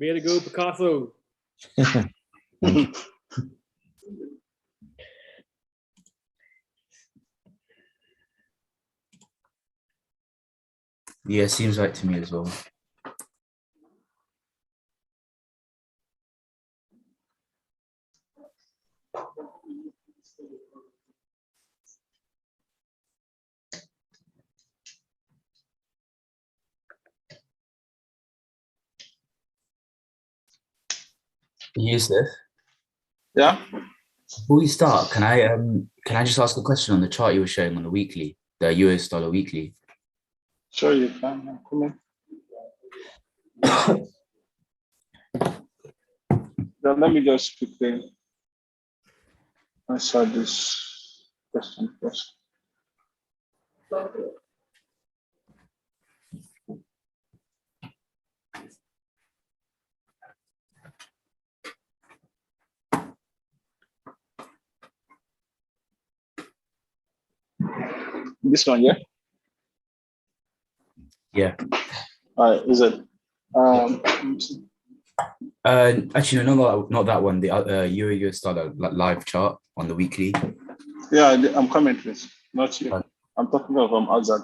Way to go, Picasso. Yeah, seems right to me as well. Yusuf, Yeah. before we start, can I just ask a question on the chart you were showing on the weekly, the US dollar weekly? Sure, you can. Come in. Now, let me just quickly answer this question first. This one, yeah? Yeah. All right, is it? Actually, no, not that one. The Euro US dollar live chart on the weekly. Yeah, I'm coming to it. Not you. I'm talking about outside.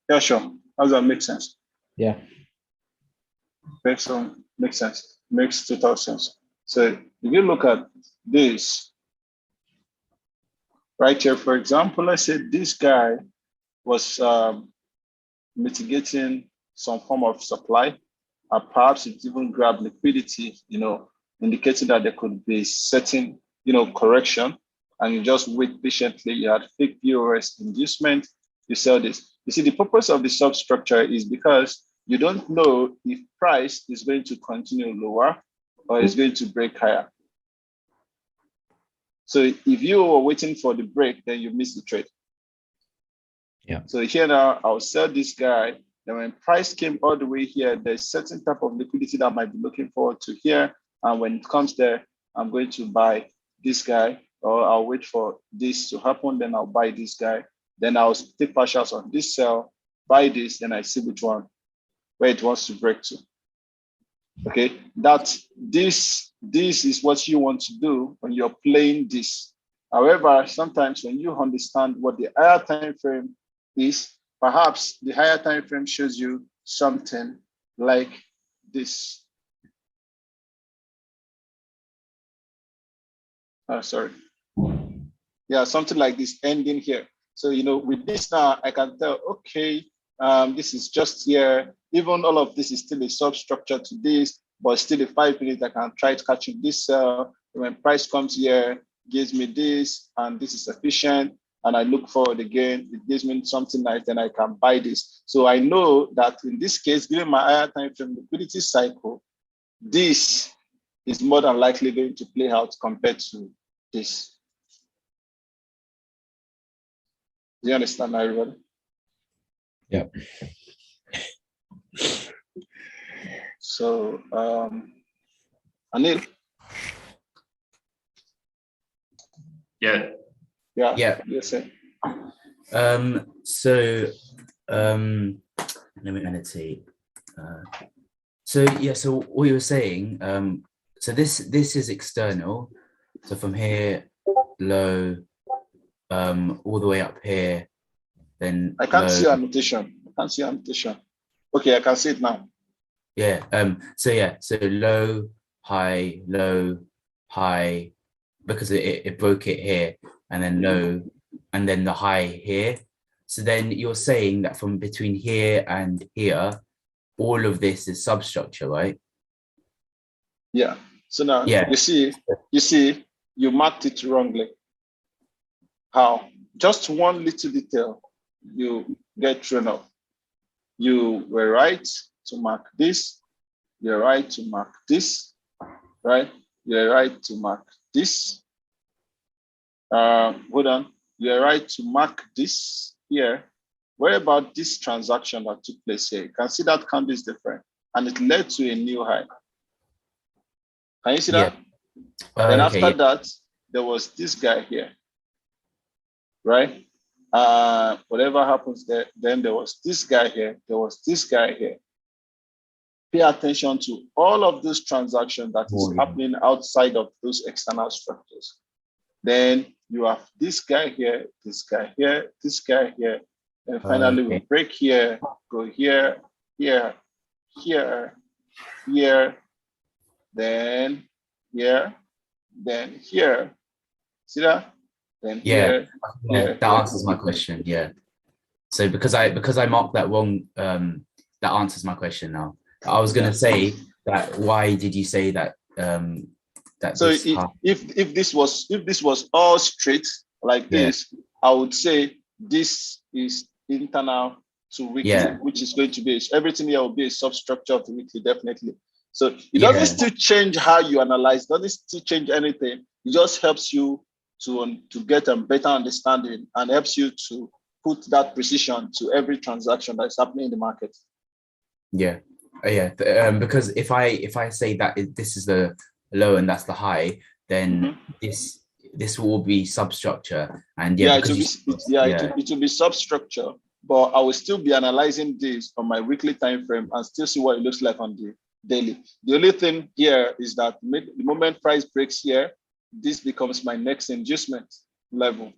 Yeah, sure. How's that make sense? Yeah. Makes sense. Makes total sense. So if you look at this right here, for example, let's say this guy was mitigating some form of supply, perhaps it even grabbed liquidity, indicating that there could be certain, correction, and you just wait patiently. You had fake POS inducement, you sell this. You see, the purpose of the substructure is because you don't know if price is going to continue lower or is going to break higher. So if you were waiting for the break, then you miss the trade. Yeah. So here now, I'll sell this guy. Then when price came all the way here, there's certain type of liquidity that I might be looking forward to here. And when it comes there, I'm going to buy this guy, or I'll wait for this to happen. Then I'll buy this guy. Then I'll take partials on this sell, buy this, then I see which one, where it wants to break to. Okay, this is what you want to do when you're playing this. However, sometimes when you understand what the higher time frame is, perhaps the higher time frame shows you something like this. Sorry. Yeah, something like this ending here. So, with this now, I can tell, okay, this is just here. Even all of this is still a substructure to this, but still a 5 minutes, I can try to catch this sell. When price comes here, gives me this, and this is sufficient. And I look forward again, it gives me something nice, then I can buy this. So I know that in this case, given my higher time frame liquidity cycle, this is more than likely going to play out compared to this. Do you understand, everybody? Yeah. So, Anil? Yeah. Yeah. Yes, sir. Let me annotate. So what you were saying, so this is external. So from here, low, all the way up here, then I can't low. see annotation. Okay, I can see it now. Yeah. So low, high, because it broke it here, and then low, and then the high here. So then you're saying that from between here and here, all of this is substructure, right? Yeah. So now Yeah. you see, you marked it wrongly. How? Just one little detail, you get thrown off. You were right to mark this. You're right to mark this, right? You're right to mark this. Hold on. You're right to mark this here. What about this transaction that took place here? You can see that candle is different, and it led to a new high. Can you see that? Then after that, there was this guy here, right? Whatever happens there, then there was this guy here, there was this guy here. Pay attention to all of those transactions that is happening outside of those external structures. Then you have this guy here, this guy here, this guy here, and finally we break here, go here, here, here, here, then here, then here. See that? Then here. Yeah, that answers my question. Yeah. So because I marked that wrong, that answers my question now. I was gonna say that why did you say that that so this if this was all straight like this, I would say this is internal to weekly, which is going to be everything here will be a substructure of the weekly, definitely. So it doesn't still change how you analyze, doesn't still change anything. It just helps you to get a better understanding and helps you to put that precision to every transaction that's happening in the market. Because if I say that this is the low and that's the high, then this will be substructure, and it will be substructure, but I will still be analyzing this on my weekly time frame and still see what it looks like on the daily. The only thing here is that the moment price breaks here, this becomes my next inducement level.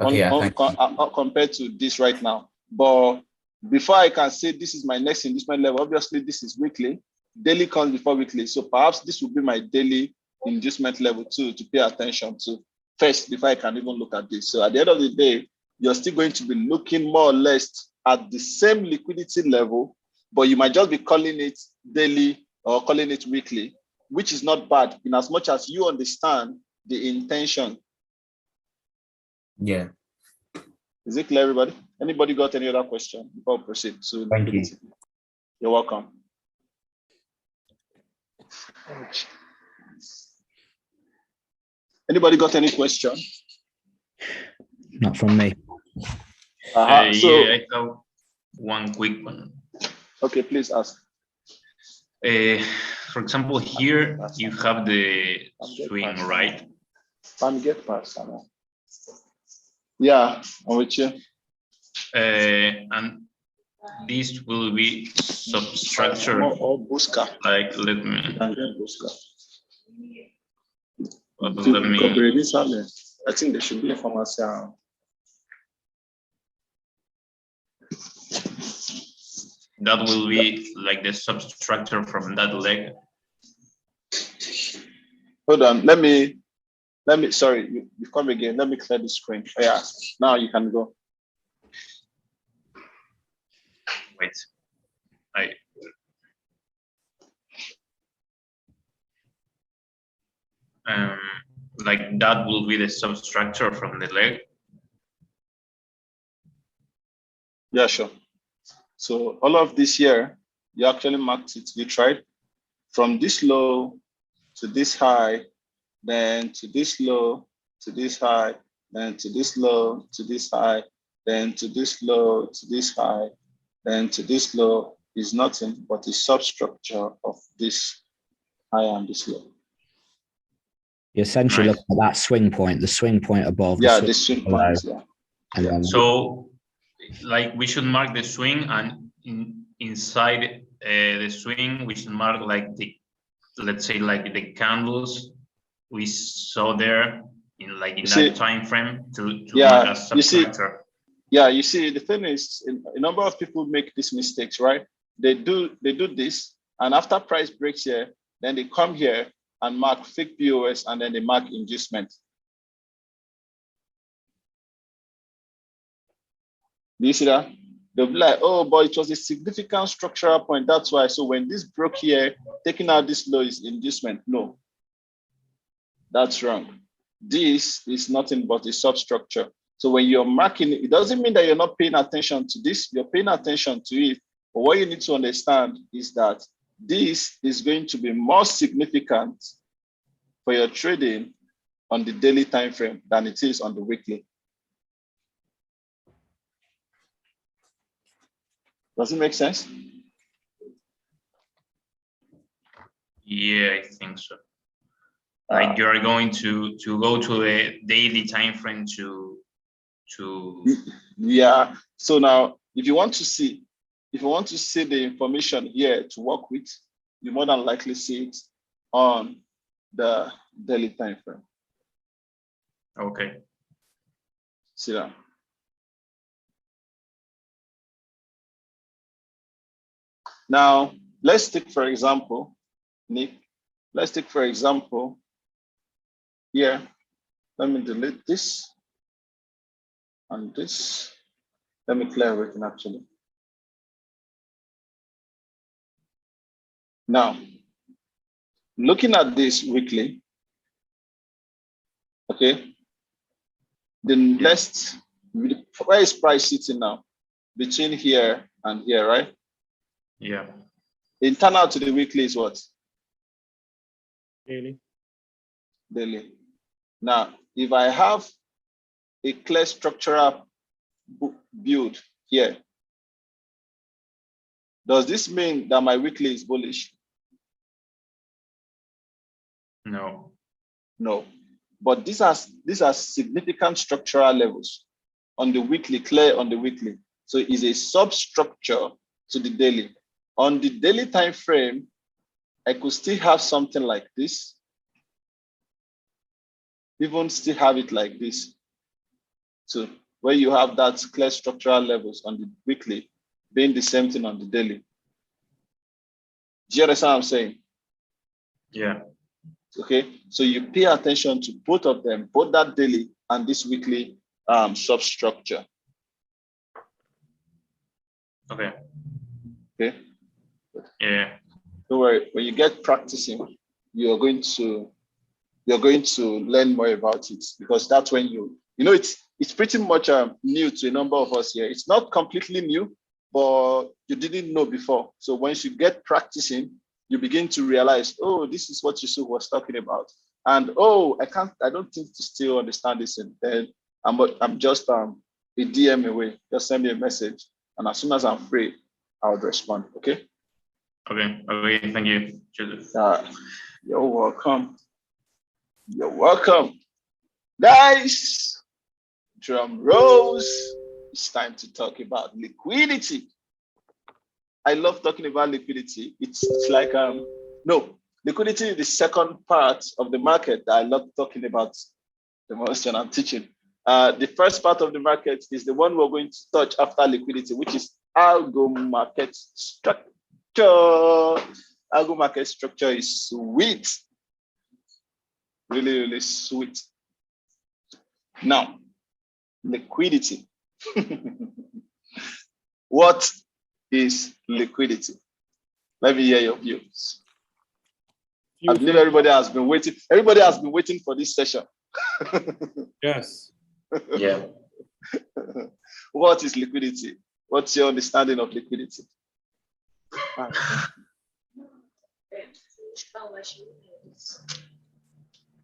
Compared to this right now. But before I can say this is my next inducement level, obviously this is weekly. Daily comes before weekly. So perhaps this will be my daily inducement level too, to pay attention to first before I can even look at this. So at the end of the day, you're still going to be looking more or less at the same liquidity level, but you might just be calling it daily or calling it weekly, which is not bad in as much as you understand the intention. Is it clear, everybody? Anybody got any other question before we proceed? So thank you. You're welcome. Anybody got any question? Not from me. I have one quick one. Okay, please ask. For example, here you have the swing, right? Yeah, I'm with you. And this will be substructure. Like, let me. I think there should be a pharmacy around. That will be like the substructure from that leg. Hold on, let me, sorry, you come again. Let me clear the screen. Yeah, now you can go. Wait, like that will be the substructure from the leg. Yeah, sure. So all of this here, you actually marked it. You tried from this low to this high, then to this low, to this high, then to this low, to this high, then to this low, to this high, then to this low is nothing but the substructure of this high and this low. You essentially look at that swing point, the swing point above. Yeah, the swing point. Yeah. And so, like, we should mark the swing, and inside the swing, we should mark like the, let's say, like the candles we saw there in that time frame to mark a substructure. You see, the thing is, a number of people make these mistakes, right? They do this, and after price breaks here, then they come here and mark fake POS, and then they mark inducement. Do you see that? They'll be like, oh, but it was a significant structural point. That's why. So when this broke here, taking out this low is inducement. No, that's wrong. This is nothing but a substructure. So when you're marking it, it doesn't mean that you're not paying attention to this. You're paying attention to it. But what you need to understand is that this is going to be more significant for your trading on the daily time frame than it is on the weekly. Does it make sense? Yeah, I think so. Like you're going to go to a daily time frame to to. Yeah. So now, if you want to see the information here to work with, you more than likely see it on the daily time frame. Okay. See that? Now, let's take, for example, Nick, let's take, for example, here, let me delete this and this. Let me clear everything actually. Now, looking at this weekly, okay, the next, where is price sitting now? Between here and here, right? Yeah. Internal to the weekly is what? Daily. Daily. Now, if I have a clear structural build here, does this mean that my weekly is bullish? No. No. But these are significant structural levels on the weekly, clear on the weekly. So it's a substructure to the daily. On the daily time frame, I could still have something like this, even still have it like this. So where you have that clear structural levels on the weekly being the same thing on the daily. Do you understand what I'm saying? Yeah. Okay, so you pay attention to both of them, both that daily and this weekly substructure. Okay. Okay. Yeah. Don't worry. When you get practicing, you're going to learn more about it, because that's when it's pretty much new to a number of us here. It's not completely new, but you didn't know before. So once you get practicing, you begin to realize, oh, this is what Yusuf was talking about, and oh, I don't think to still understand this. And then I'm just a DM away. Just send me a message, and as soon as I'm free, I would respond. Okay. Okay. Okay. Thank you, Joseph. You're welcome. You're welcome. Guys, drum rolls. It's time to talk about liquidity. I love talking about liquidity. It's like, liquidity is the second part of the market that I love talking about the most when I'm teaching. The first part of the market is the one we're going to touch after liquidity, which is algo market structure. Algo market structure is sweet. Really, really sweet. Now, liquidity. What is liquidity? Let me hear your views. I believe everybody has been waiting. Everybody has been waiting for this session. Yes. Yeah. What is liquidity? What's your understanding of liquidity?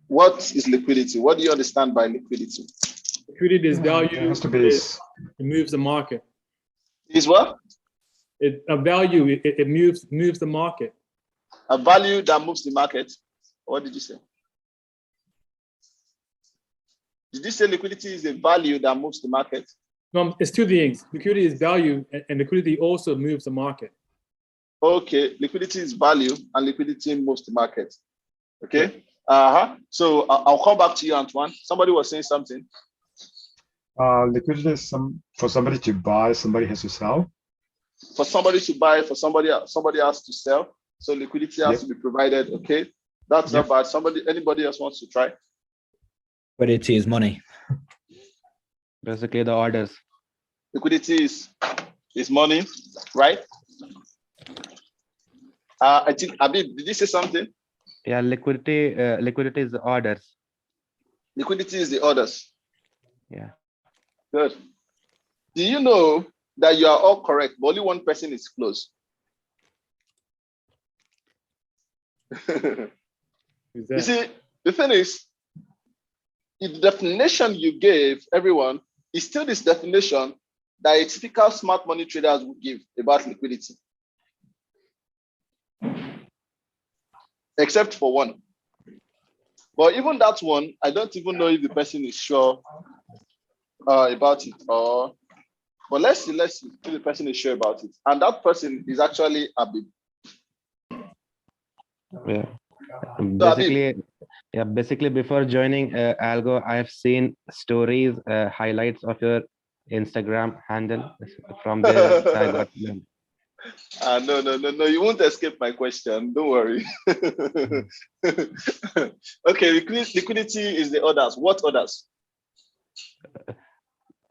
What is liquidity? What do you understand by liquidity? Liquidity is value. There has to be. It moves the market. Is what? A value. It moves the market. A value that moves the market. What did you say? Did you say liquidity is a value that moves the market? No, it's two things. Liquidity is value, and liquidity also moves the market. Okay, liquidity is value, and liquidity moves the market. Okay. So I'll come back to you, Antoine. Somebody was saying something. Liquidity is for somebody to buy, somebody has to sell. For somebody to buy, for somebody else to sell. So liquidity has to be provided. Okay, that's not bad. Anybody else wants to try? Liquidity is money. Basically, the orders. Liquidity is money, right? I think Abib, did you say something? Yeah, liquidity is the orders. Liquidity is the orders. Yeah. Good. Do you know that you are all correct, but only one person is close? You see, the thing is, the definition you gave everyone is still this definition that a typical smart money traders would give about liquidity. Except for one. But even that one, I don't even know if the person is sure. about it, or but let's see if the person is sure about it, and that person is actually Abib. Yeah. So Abib, Basically before joining Algo, I've seen stories, highlights of your Instagram handle. From there, I got them. no, you won't escape my question. Don't worry. Okay, liquidity is the orders. What orders?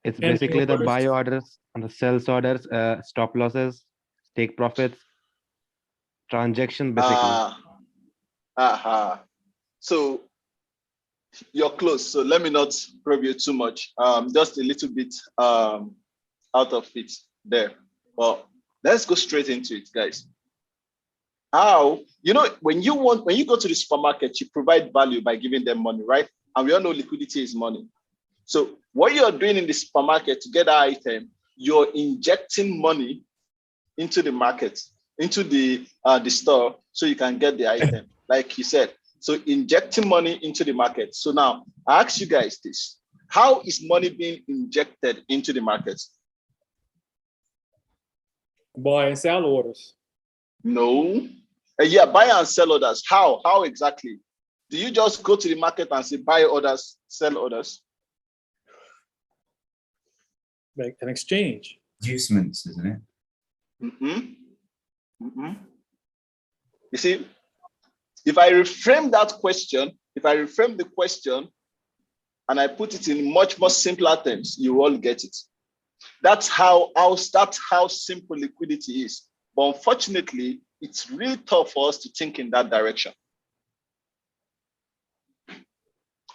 It's And basically the orders. buy orders and the sells orders, stop losses, take profits, transaction basically. So you're close. So let me not probe you too much. Just a little bit out of it there. Well, let's go straight into it, guys. How, when you go to the supermarket, you provide value by giving them money, right? And we all know liquidity is money. So what you're doing in the supermarket to get that item, you're injecting money into the market, into the store, so you can get the item, like you said. So injecting money into the market. So now I ask you guys this: how is money being injected into the market? Buy and sell orders. No. Yeah, buy and sell orders. How? How exactly? Do you just go to the market and say buy orders, sell orders? Like an exchange. Inducements, isn't it? You see, if I reframe the question and I put it in much more simpler terms, you all get it. That's how simple liquidity is. But unfortunately, it's really tough for us to think in that direction.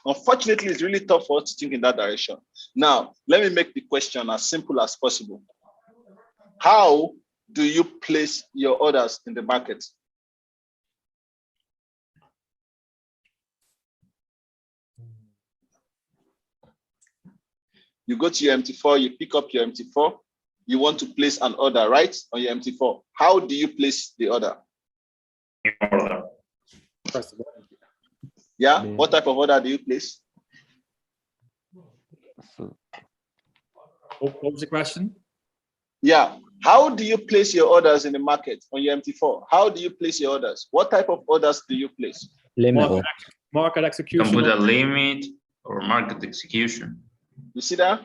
Unfortunately, it's really tough for us to think in that direction. Now, let me make the question as simple as possible. How do you place your orders in the market? You go to your MT4, you pick up your MT4, you want to place an order, right, on your MT4. How do you place the order? Press the button. Yeah, what type of order do you place? So, What was the question? Yeah, how do you place your orders in the market on your MT4? How do you place your orders? What type of orders do you place? Limit or Market You execution. can put a limit or market execution. You see that?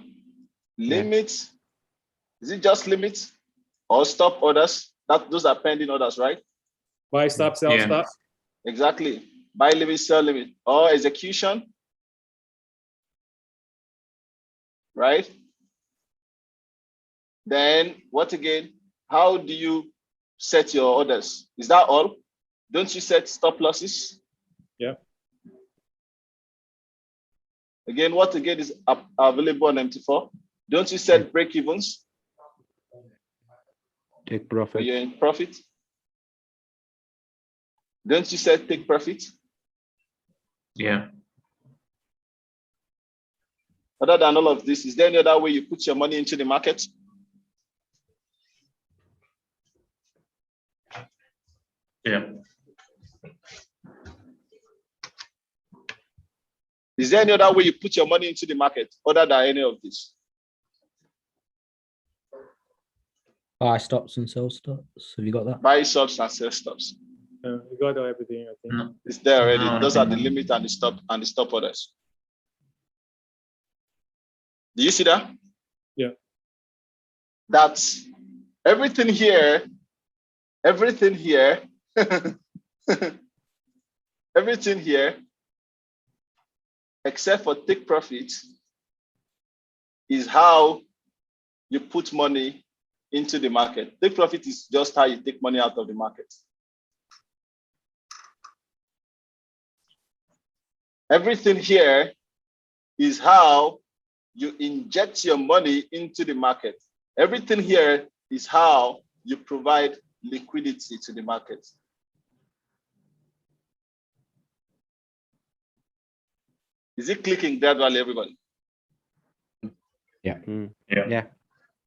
Limits. Is it just limits or stop orders? Those are pending orders, right? Buy, stop, sell, Yeah. stop. Exactly. Buy limit, sell limit, or execution. Right? Then what again? How do you set your orders? Is that all? Don't you set stop losses? Yeah. Again, what again is available on MT4? Don't you set break evens? take When profit. you're in profit? Don't you set take profit? Yeah. Other than all of this, is there any other way you put your money into the market? Yeah. Is there any other way you put your money into the market other than any of this? buy stops and sell stops? Have you got that? Buy stops and sell stops. You got everything, I think. No. It's there already. No, Those no. are the limit and the stop orders. Do you see that? Yeah. That's everything here. Everything here. Everything here, except for take profit, is how you put money into the market. Take profit is just how you take money out of the market. Everything here is how you inject your money into the market. Everything here is how you provide liquidity to the market. Is it clicking gradually, everybody? Yeah. Yeah.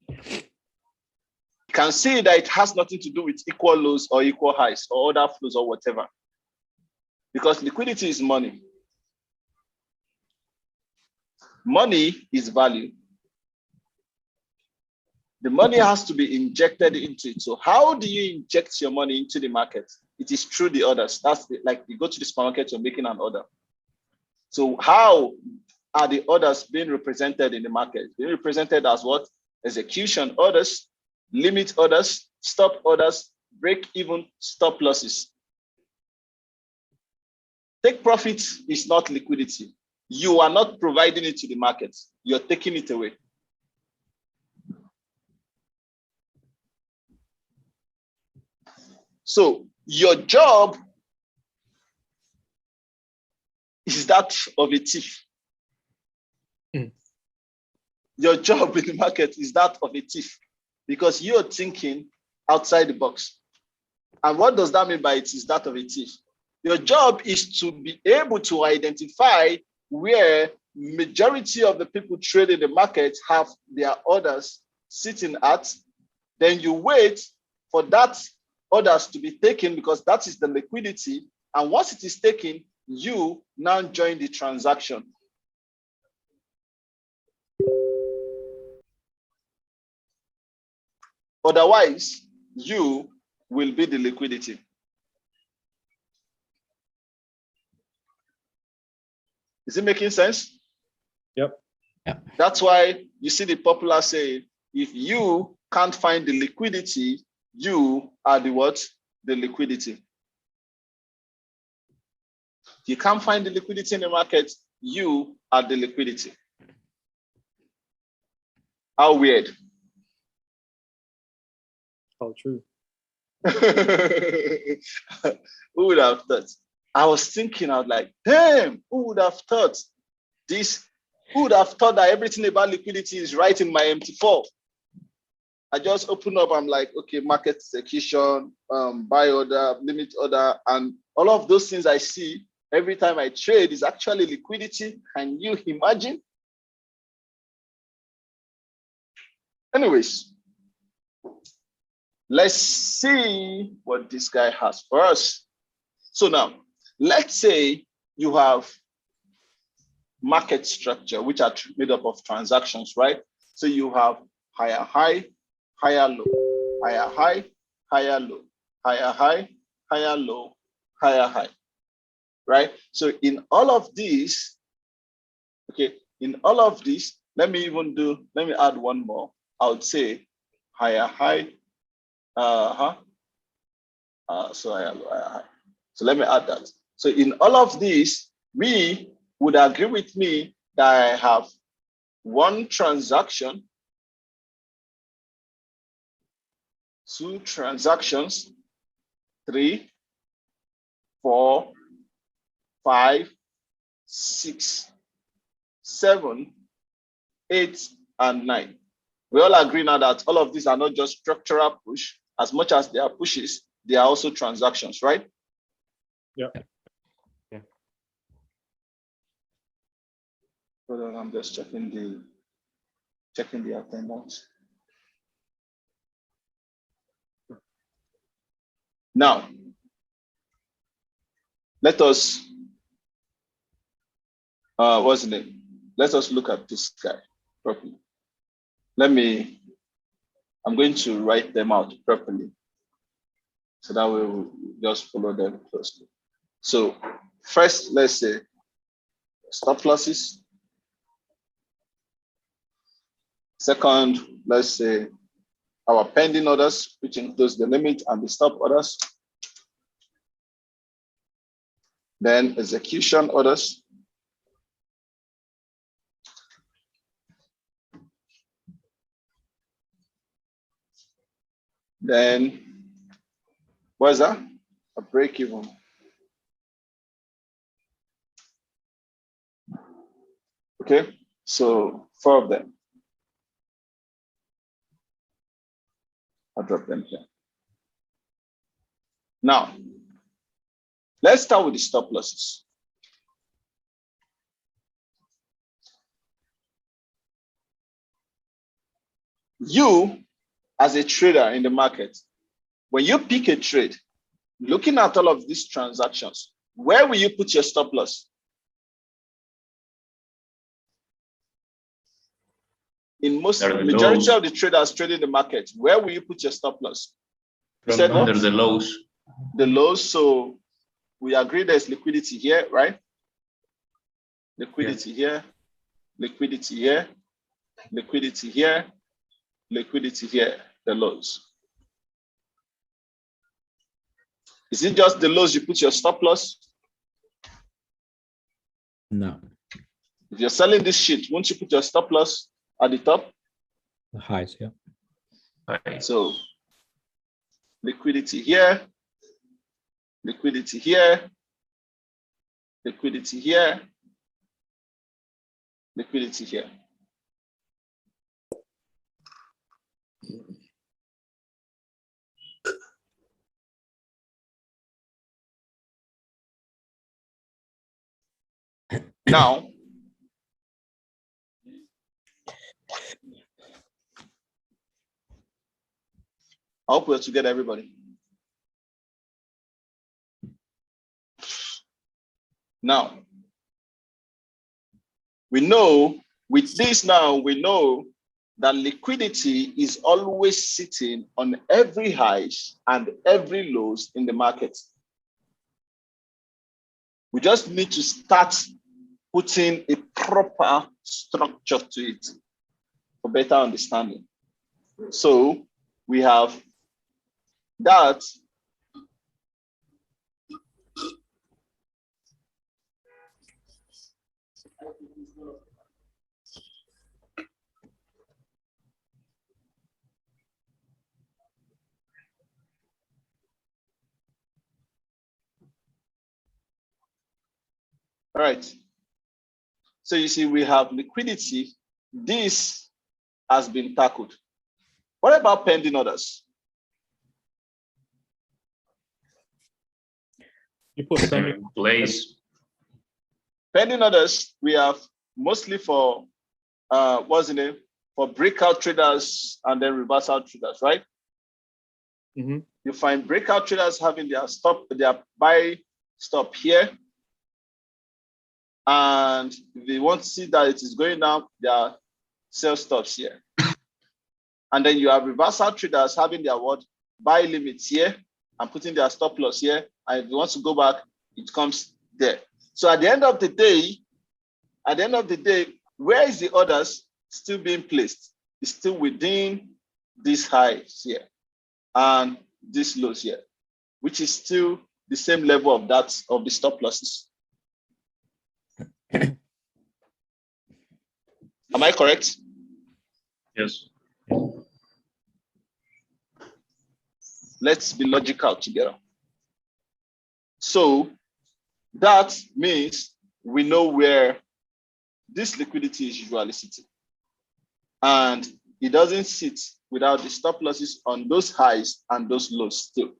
You can see that it has nothing to do with equal lows or equal highs or other flows or whatever. Because liquidity is money. Money is value. The money has to be injected into it. So how do you inject your money into the market? It is through the orders. Like you go to the supermarket, you're making an order. So how are the orders being represented in the market? Being represented as what? Execution orders, limit orders, stop orders, break even, stop losses. Take profit is not liquidity. You are not providing it to the market. You're taking it away. So your job is that of a thief. Your job in the market is that of a thief because you're thinking outside the box. And what does that mean by it is that of a thief? Your job is to be able to identify where majority of the people trading the market have their orders sitting at. Then you wait for that orders to be taken because that is the liquidity. And once it is taken, you now join the transaction. Otherwise, you will be the liquidity. Is it making sense? Yep. Yeah. That's why you see the popular saying, if you can't find the liquidity, you are the what? The liquidity. If you can't find the liquidity in the market, you are the liquidity. How weird. Oh, true. Who would have thought? I was thinking, I was like, damn, who would have thought this? Who would have thought that everything about liquidity is right in my MT4? I just open up, I'm like, okay, market execution, buy order, limit order, and all of those things I see every time I trade is actually liquidity. Can you imagine? Anyways, let's see what this guy has for us. So now, let's say you have market structure, which are made up of transactions, right? So you have higher high, higher low, higher high, higher low, higher high, higher low, higher high, right? So in all of these, okay, in all of these, let me add one more. I would say higher high, so higher low, higher high. So let me add that. So in all of these, we would agree with me that I have one transaction, two transactions, 3, 4, 5, 6, 7, 8, and 9. We all agree now that all of these are not just structural push. As much as they are pushes, they are also transactions, right? Yeah. Yeah. Hold on, I'm just checking the attendance. Now, let us what's the name? Let us look at this guy properly. I'm going to write them out properly. So that way we'll just follow them closely. So first, let's say stop losses. Second, let's say our pending orders, which includes the limit and the stop orders. Then execution orders. Then, what is that? A break even. Okay, so 4 of them. I'll drop them here. Now, let's start with the stop losses. You, as a trader in the market, when you pick a trade, looking at all of these transactions, where will you put your stop loss? in most There are the majority lows. of the traders trading the market, where will you put your stop loss? You said what? Under the lows. The lows. So we agree there's liquidity here, right? Liquidity here, liquidity here, liquidity here, liquidity here, the lows. Is it just the lows you put your stop loss? No, If you're selling this shit, won't you put your stop loss at the top? the highs, yeah. Right. So liquidity here, liquidity here, liquidity here, liquidity here. Now, I hope we're together, everybody. Now, we know with this now, we know that liquidity is always sitting on every highs and every lows in the market. We just need to start putting a proper structure to it for better understanding. So we have that. All right. So you see, we have liquidity. This has been tackled. What about pending orders? You put pending. In place. Pending orders, we have mostly for what's the name? For breakout traders and then reversal traders, right? Mm-hmm. You find breakout traders having their buy stop here. And if they want to see that it is going down, their sell stops here. And then you have reversal traders having their what? Buy limits here and putting their stop loss here. And if you want to go back, it comes there. So at the end of the day, where is the orders still being placed? It's still within these highs here and these lows here, which is still the same level of that of the stop losses. Am I correct? Yes. Let's be logical together. So that means we know where this liquidity is usually sitting. And it doesn't sit without the stop losses on those highs and those lows still.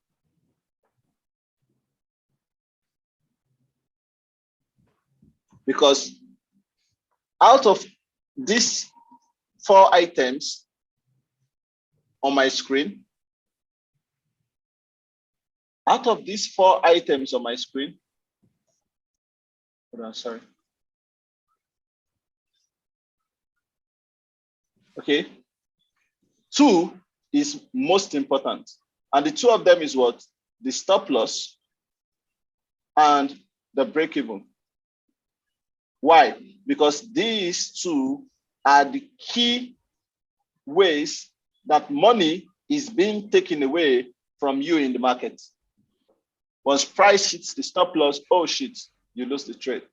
Because out of these 4 items on my screen, hold on, sorry. Okay. 2 is most important. And the 2 of them is what? The stop loss and the break even. Why? Because these 2 are the key ways that money is being taken away from you in the market. Once price hits the stop loss, oh shit, you lose the trade.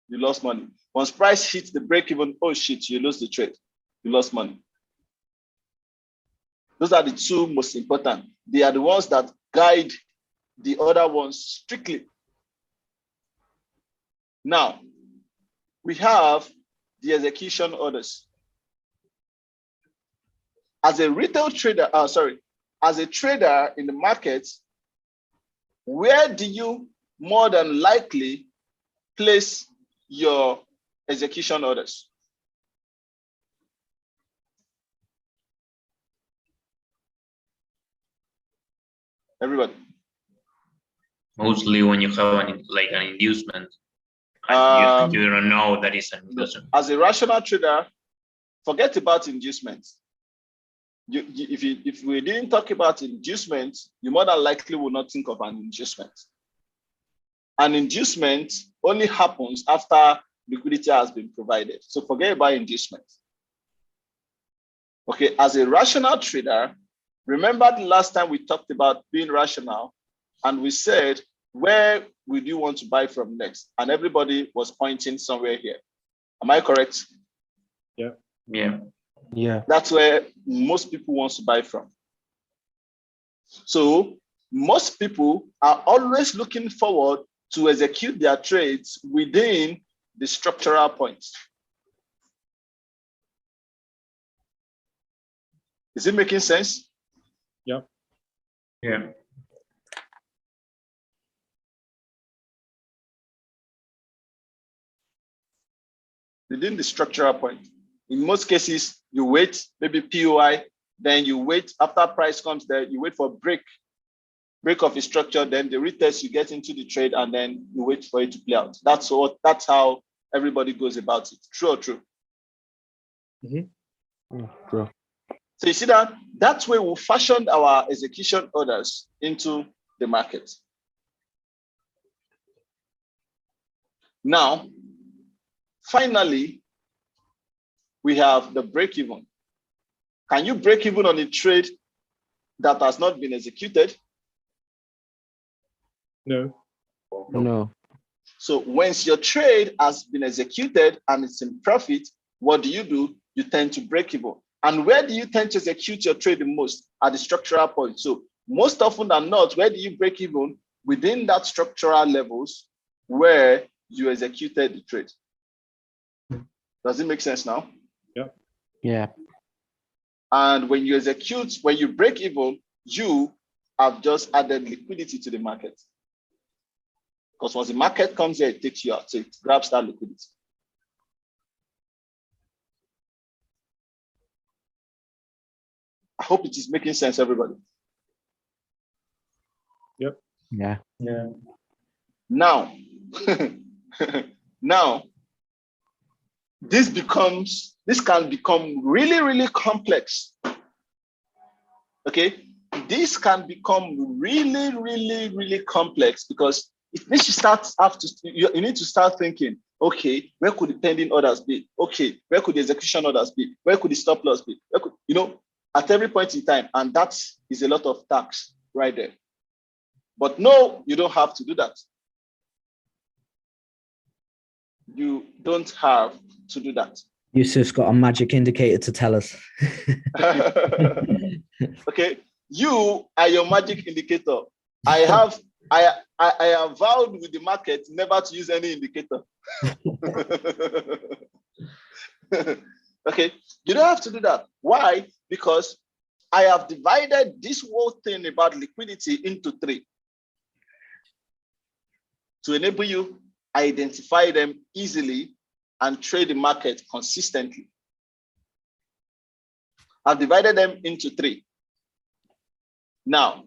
You lost money. Once price hits the break even, oh shit, you lose the trade. You lost money. Those are the 2 most important. They are the ones that guide the other ones strictly. Now, we have the execution orders. As a retail trader, as a trader in the market, where do you more than likely place your execution orders? Everybody. Mostly when you have an inducement. And you don't know that it's an inducement. As a rational trader, forget about inducement. If we didn't talk about inducement, you more than likely will not think of an inducement. An inducement only happens after liquidity has been provided. So forget about inducement. Okay, as a rational trader, remember the last time we talked about being rational, and we said, where would you want to buy from next? And everybody was pointing somewhere here. Am I correct? Yeah. Yeah. That's where most people want to buy from. So most people are always looking forward to execute their trades within the structural points. Is it making sense? Yeah. Yeah. Within the structural point. In most cases, you wait, maybe POI, then you wait after price comes there, you wait for break of the structure, then the retest, you get into the trade, and then you wait for it to play out. That's how everybody goes about it. True or true? True. So you see that's where we fashioned our execution orders into the market. Now, finally, we have the break even. Can you break even on a trade that has not been executed? No. No. So once your trade has been executed and it's in profit, what do? You tend to break even. And where do you tend to execute your trade the most? At the structural point. So most often than not, where do you break even? Within that structural levels where you executed the trade. Does it make sense now? Yeah. Yeah. And when you execute, when you break even, you have just added liquidity to the market. Because once the market comes here, it takes you out. So it grabs that liquidity. I hope it is making sense, everybody. Yep. Yeah. Yeah. Now, now, this can become really, really complex. Okay, this can become really, really, really complex because it makes you need to start thinking, okay, where could the pending orders be? Okay, where could the execution orders be? Where could the stop loss be? Where could, at every point in time, and that is a lot of tax right there. But no, you don't have to do that. You don't have to do that. Yusuf's got a magic indicator to tell us. Okay, you are your magic indicator. I have vowed with the market never to use any indicator. Okay, you don't have to do that. Why? Because I have divided this whole thing about liquidity into 3 to enable you identify them easily and trade the market consistently. I've divided them into 3. Now,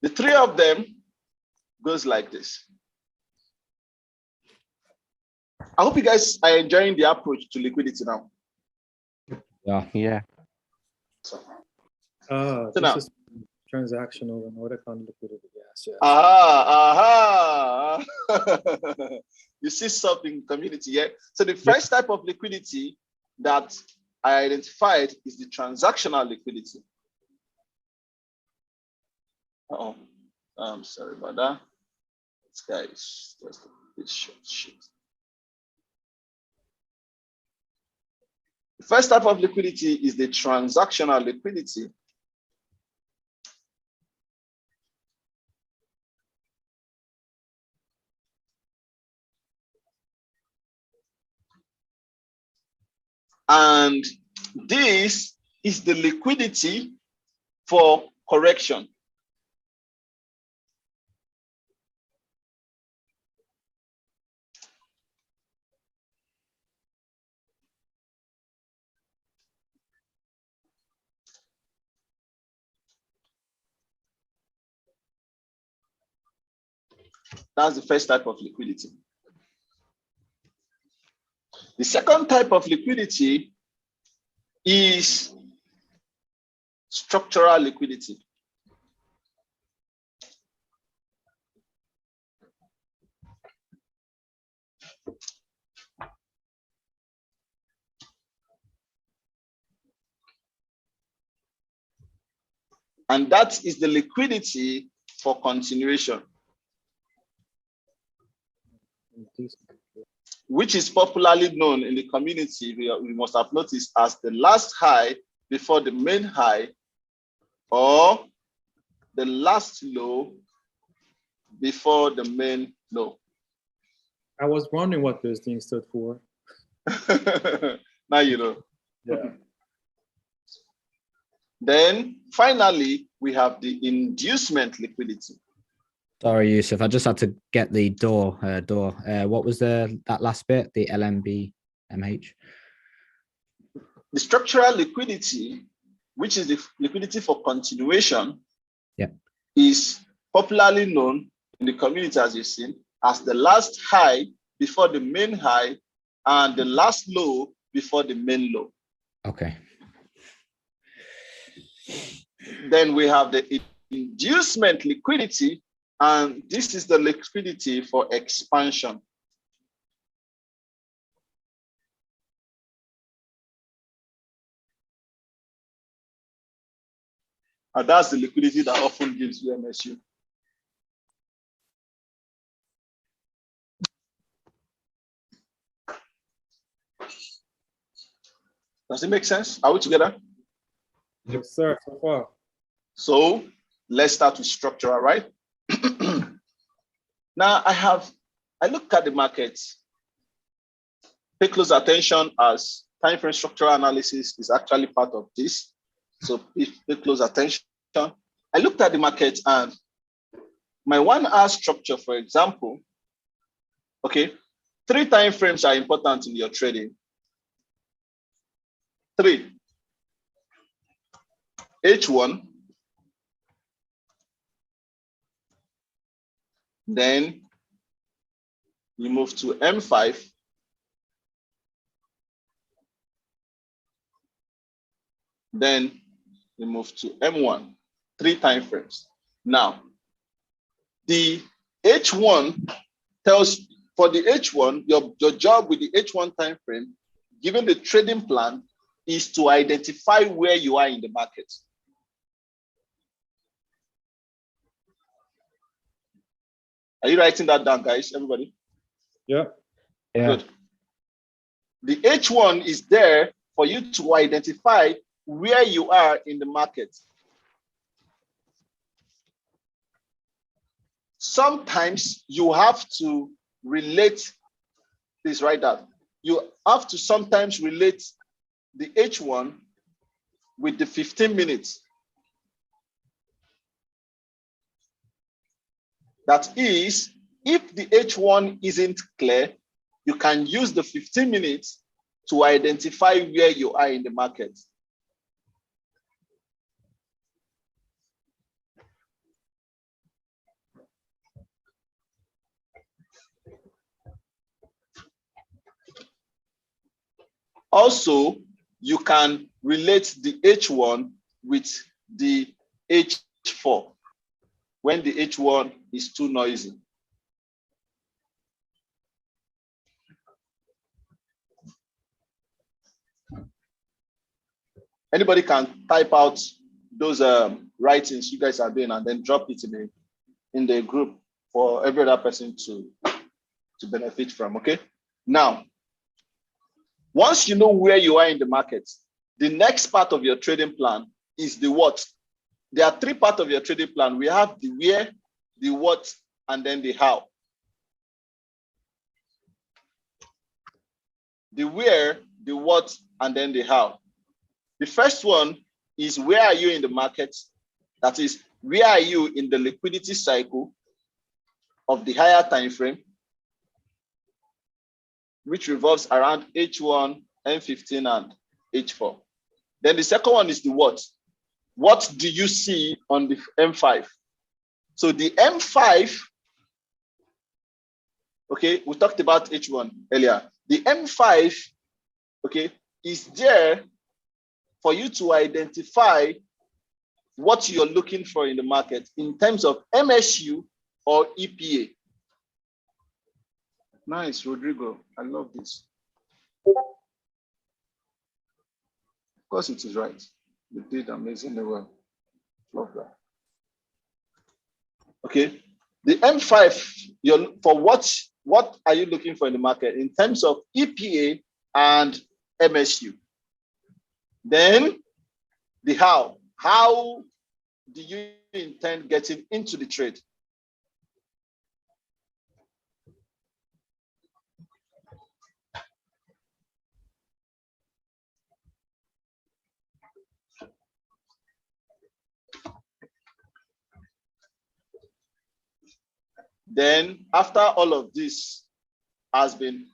the 3 of them goes like this. I hope you guys are enjoying the approach to liquidity now. Yeah. So This now, is transactional and order count liquidity. Yes. You see something community, yeah? So the first type of liquidity that I identified is the transactional liquidity. I'm sorry about that. This guy is just a bit shit. The first type of liquidity is the transactional liquidity. And this is the liquidity for correction. That's the first type of liquidity. The second type of liquidity is structural liquidity. And that is the liquidity for continuation, which is popularly known in the community, we must have noticed, as the last high before the main high, or the last low before the main low. I was wondering what those things stood for. Now you know. Yeah. Then finally, we have the inducement liquidity. Sorry, Yusuf, I just had to get the door. What was that last bit? The LMB-MH? The structural liquidity, which is the liquidity for continuation, is popularly known in the community, as you've seen, as the last high before the main high and the last low before the main low. Okay. Then we have the inducement liquidity, and this is the liquidity for expansion. And that's the liquidity that often gives you MSU. Does it make sense? Are we together? Yes, sir, so far. So let's start with structural, right? Now I looked at the markets. Pay close attention, as time frame structural analysis is actually part of this. So pay close attention. I looked at the market, and my 1 hour structure, for example, okay, 3 time frames are important in your trading. 3. H1, then you move to M5, then you move to M1, 3 time frames. Now, the H1 tells, for the H1, your job with the H1 time frame, given the trading plan, is to identify where you are in the market. Are you writing that down, guys? Everybody? Yeah. Good. The H1 is there for you to identify where you are in the market. Sometimes you have to relate, please write that. You have to sometimes relate the H1 with the 15 minutes. That is, if the H1 isn't clear, you can use the 15 minutes to identify where you are in the market. Also, you can relate the H1 with the H4 when the H1 is too noisy. Anybody can type out those writings you guys are doing and then drop it in the group for every other person to benefit from, okay? Now, once you know where you are in the market, the next part of your trading plan is the what. There are 3 parts of your trading plan. We have the where, the what, and then the how. The where, the what, and then the how. The first one is, where are you in the market? That is, where are you in the liquidity cycle of the higher time frame, which revolves around H1, M15, and H4. Then the second one is the what. What do you see on the M5? So the M5 Okay, we talked about H1 earlier. The M5, okay, is there for you to identify what you're looking for in the market in terms of MSU or EPA. Nice, Rodrigo. I love this. Of course, it is right. You did amazingly well. Love that. Okay, the M5, for what are you looking for in the market in terms of EPA and MSU? Then the how. How do you intend getting into the trade? Then after all of this has been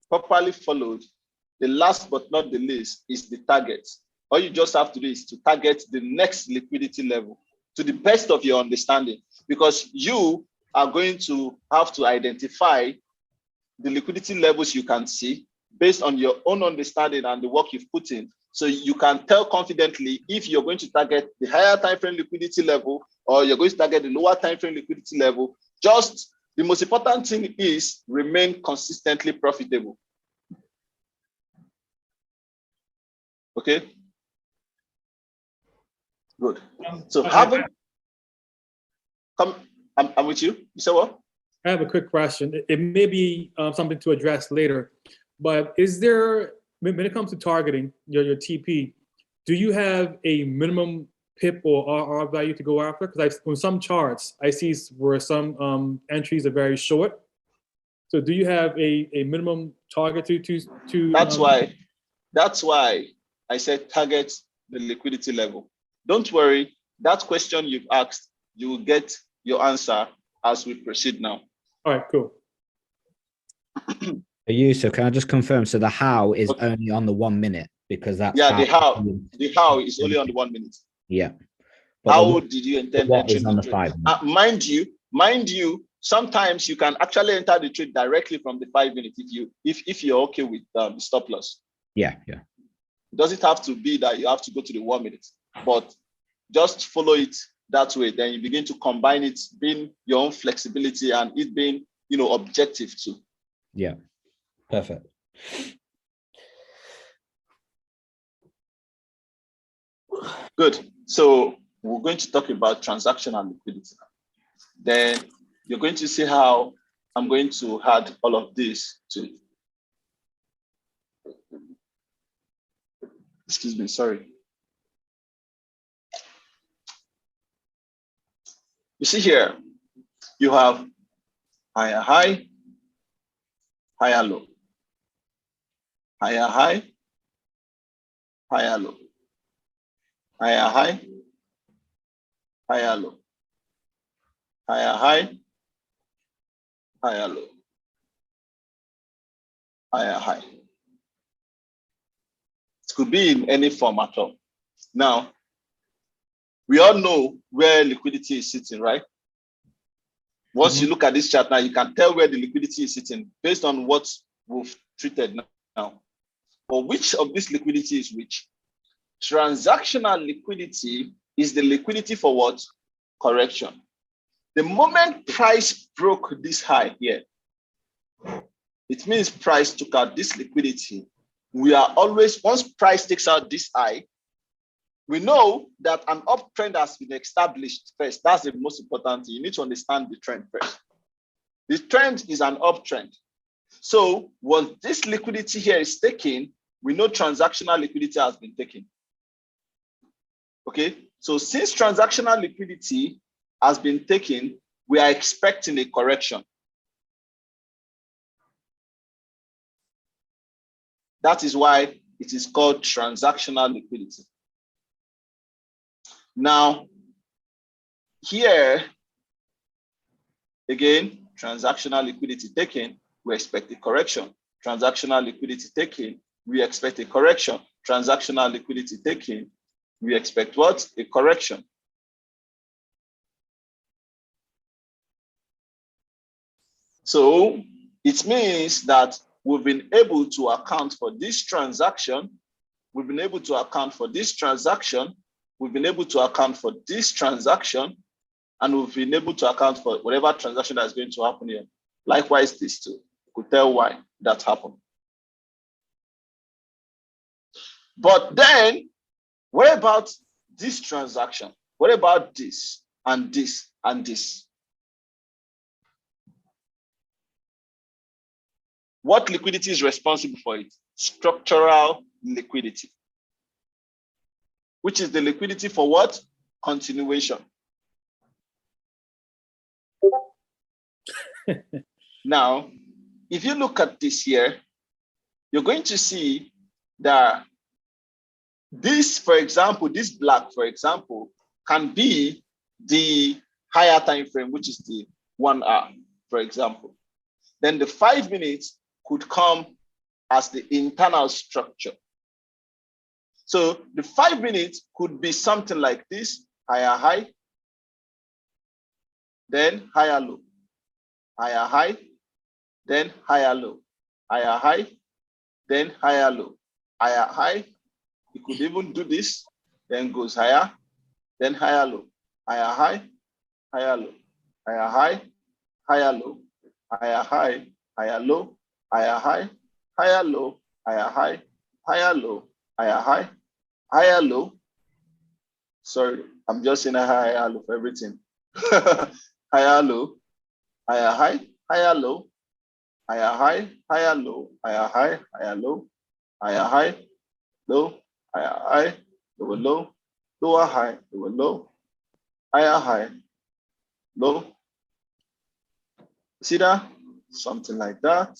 properly followed, the last but not the least is the target. All you just have to do is to target the next liquidity level to the best of your understanding, because you are going to have to identify the liquidity levels you can see based on your own understanding and the work you've put in. So you can tell confidently if you're going to target the higher time frame liquidity level or you're going to target the lower time frame liquidity level. Just the most important thing is remain consistently profitable. Okay. Good. So I'm with you. You said what? I have a quick question. It may be something to address later, but is there, when it comes to targeting your TP, do you have a minimum PIP or RR value to go after? Because on some charts, I see where some entries are very short. So do you have a minimum target to That's why I said target the liquidity level. Don't worry, that question you've asked, you will get your answer as we proceed now. All right, cool. Yusuf, can I just confirm? So the how is only on the 1 minute, because that's the how is only on the 1 minute. Yeah. But how did you intend entering on the trade? Mind you, sometimes you can actually enter the trade directly from the 5 minute if you're okay with the stop loss. Yeah. It doesn't have to be that you have to go to the 1 minute, but just follow it that way. Then you begin to combine it, being your own flexibility and it being, objective too. Yeah, perfect. Good. So we're going to talk about transactional liquidity. Then you're going to see how I'm going to add all of this to it. Excuse me, sorry. You see here, you have higher high, higher low, higher high, higher low, higher high, higher low, higher high, higher low, higher high. It could be in any form at all. Now, we all know where liquidity is sitting, right? Once you look at this chart now, you can tell where the liquidity is sitting based on what we've treated now. But which of this liquidity is which? Transactional liquidity is the liquidity for what? Correction. The moment price broke this high here, it means price took out this liquidity. We are always, once price takes out this high, we know that an uptrend has been established first. That's the most important thing. You need to understand the trend first. The trend is an uptrend. So once this liquidity here is taken, we know transactional liquidity has been taken. Okay, so since transactional liquidity has been taken, we are expecting a correction. That is why it is called transactional liquidity. Now, here, again, transactional liquidity taken, we expect a correction. Transactional liquidity taken, we expect a correction. Transactional liquidity taken, we expect what? A correction. So It means that we've been able to account for this transaction. We've been able to account for this transaction. We've been able to account for this transaction. And we've been able to account for whatever transaction that's going to happen here. Likewise, this too. We could tell why that happened. But then, what about this transaction? What about this and this and this? What liquidity is responsible for it? Structural liquidity. Which is the liquidity for what? Continuation. Now, if you look at this here, you're going to see that this, for example, this black, for example, can be the higher time frame, which is the 1 hour, for example. Then the 5 minutes could come as the internal structure. So the 5 minutes could be something like this: higher high, then higher low, higher high, then higher low, higher high, then higher low, higher high. You could even do this, then goes higher, then higher low, higher high, higher low, higher high, higher low, higher high, higher low, higher high, higher low, higher high, higher low, higher high, higher low. Sorry, I'm just in a higher low for everything. Higher low, higher high, higher low, higher high, higher low, higher high, higher low, higher high, low, higher high, lower low, lower high, lower low, higher high, low. See that? Something like that.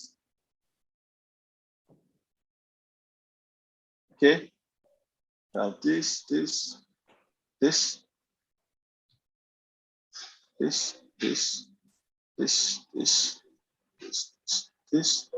Okay. Now this, this, this, this, this, this, this, this, this.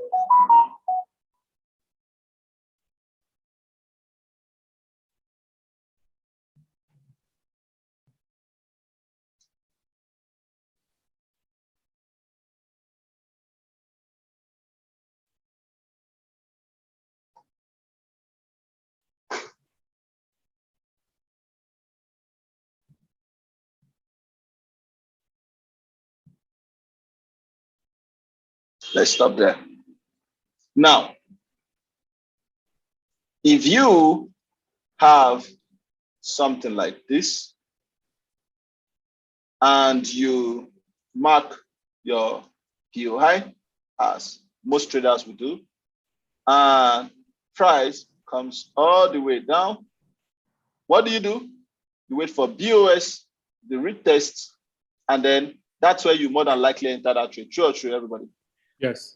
Let's stop there. Now, if you have something like this and you mark your POI, as most traders would do, and price comes all the way down, what do? You wait for BOS, the retest, and then that's where you more than likely enter that trade. True or true, everybody? Yes.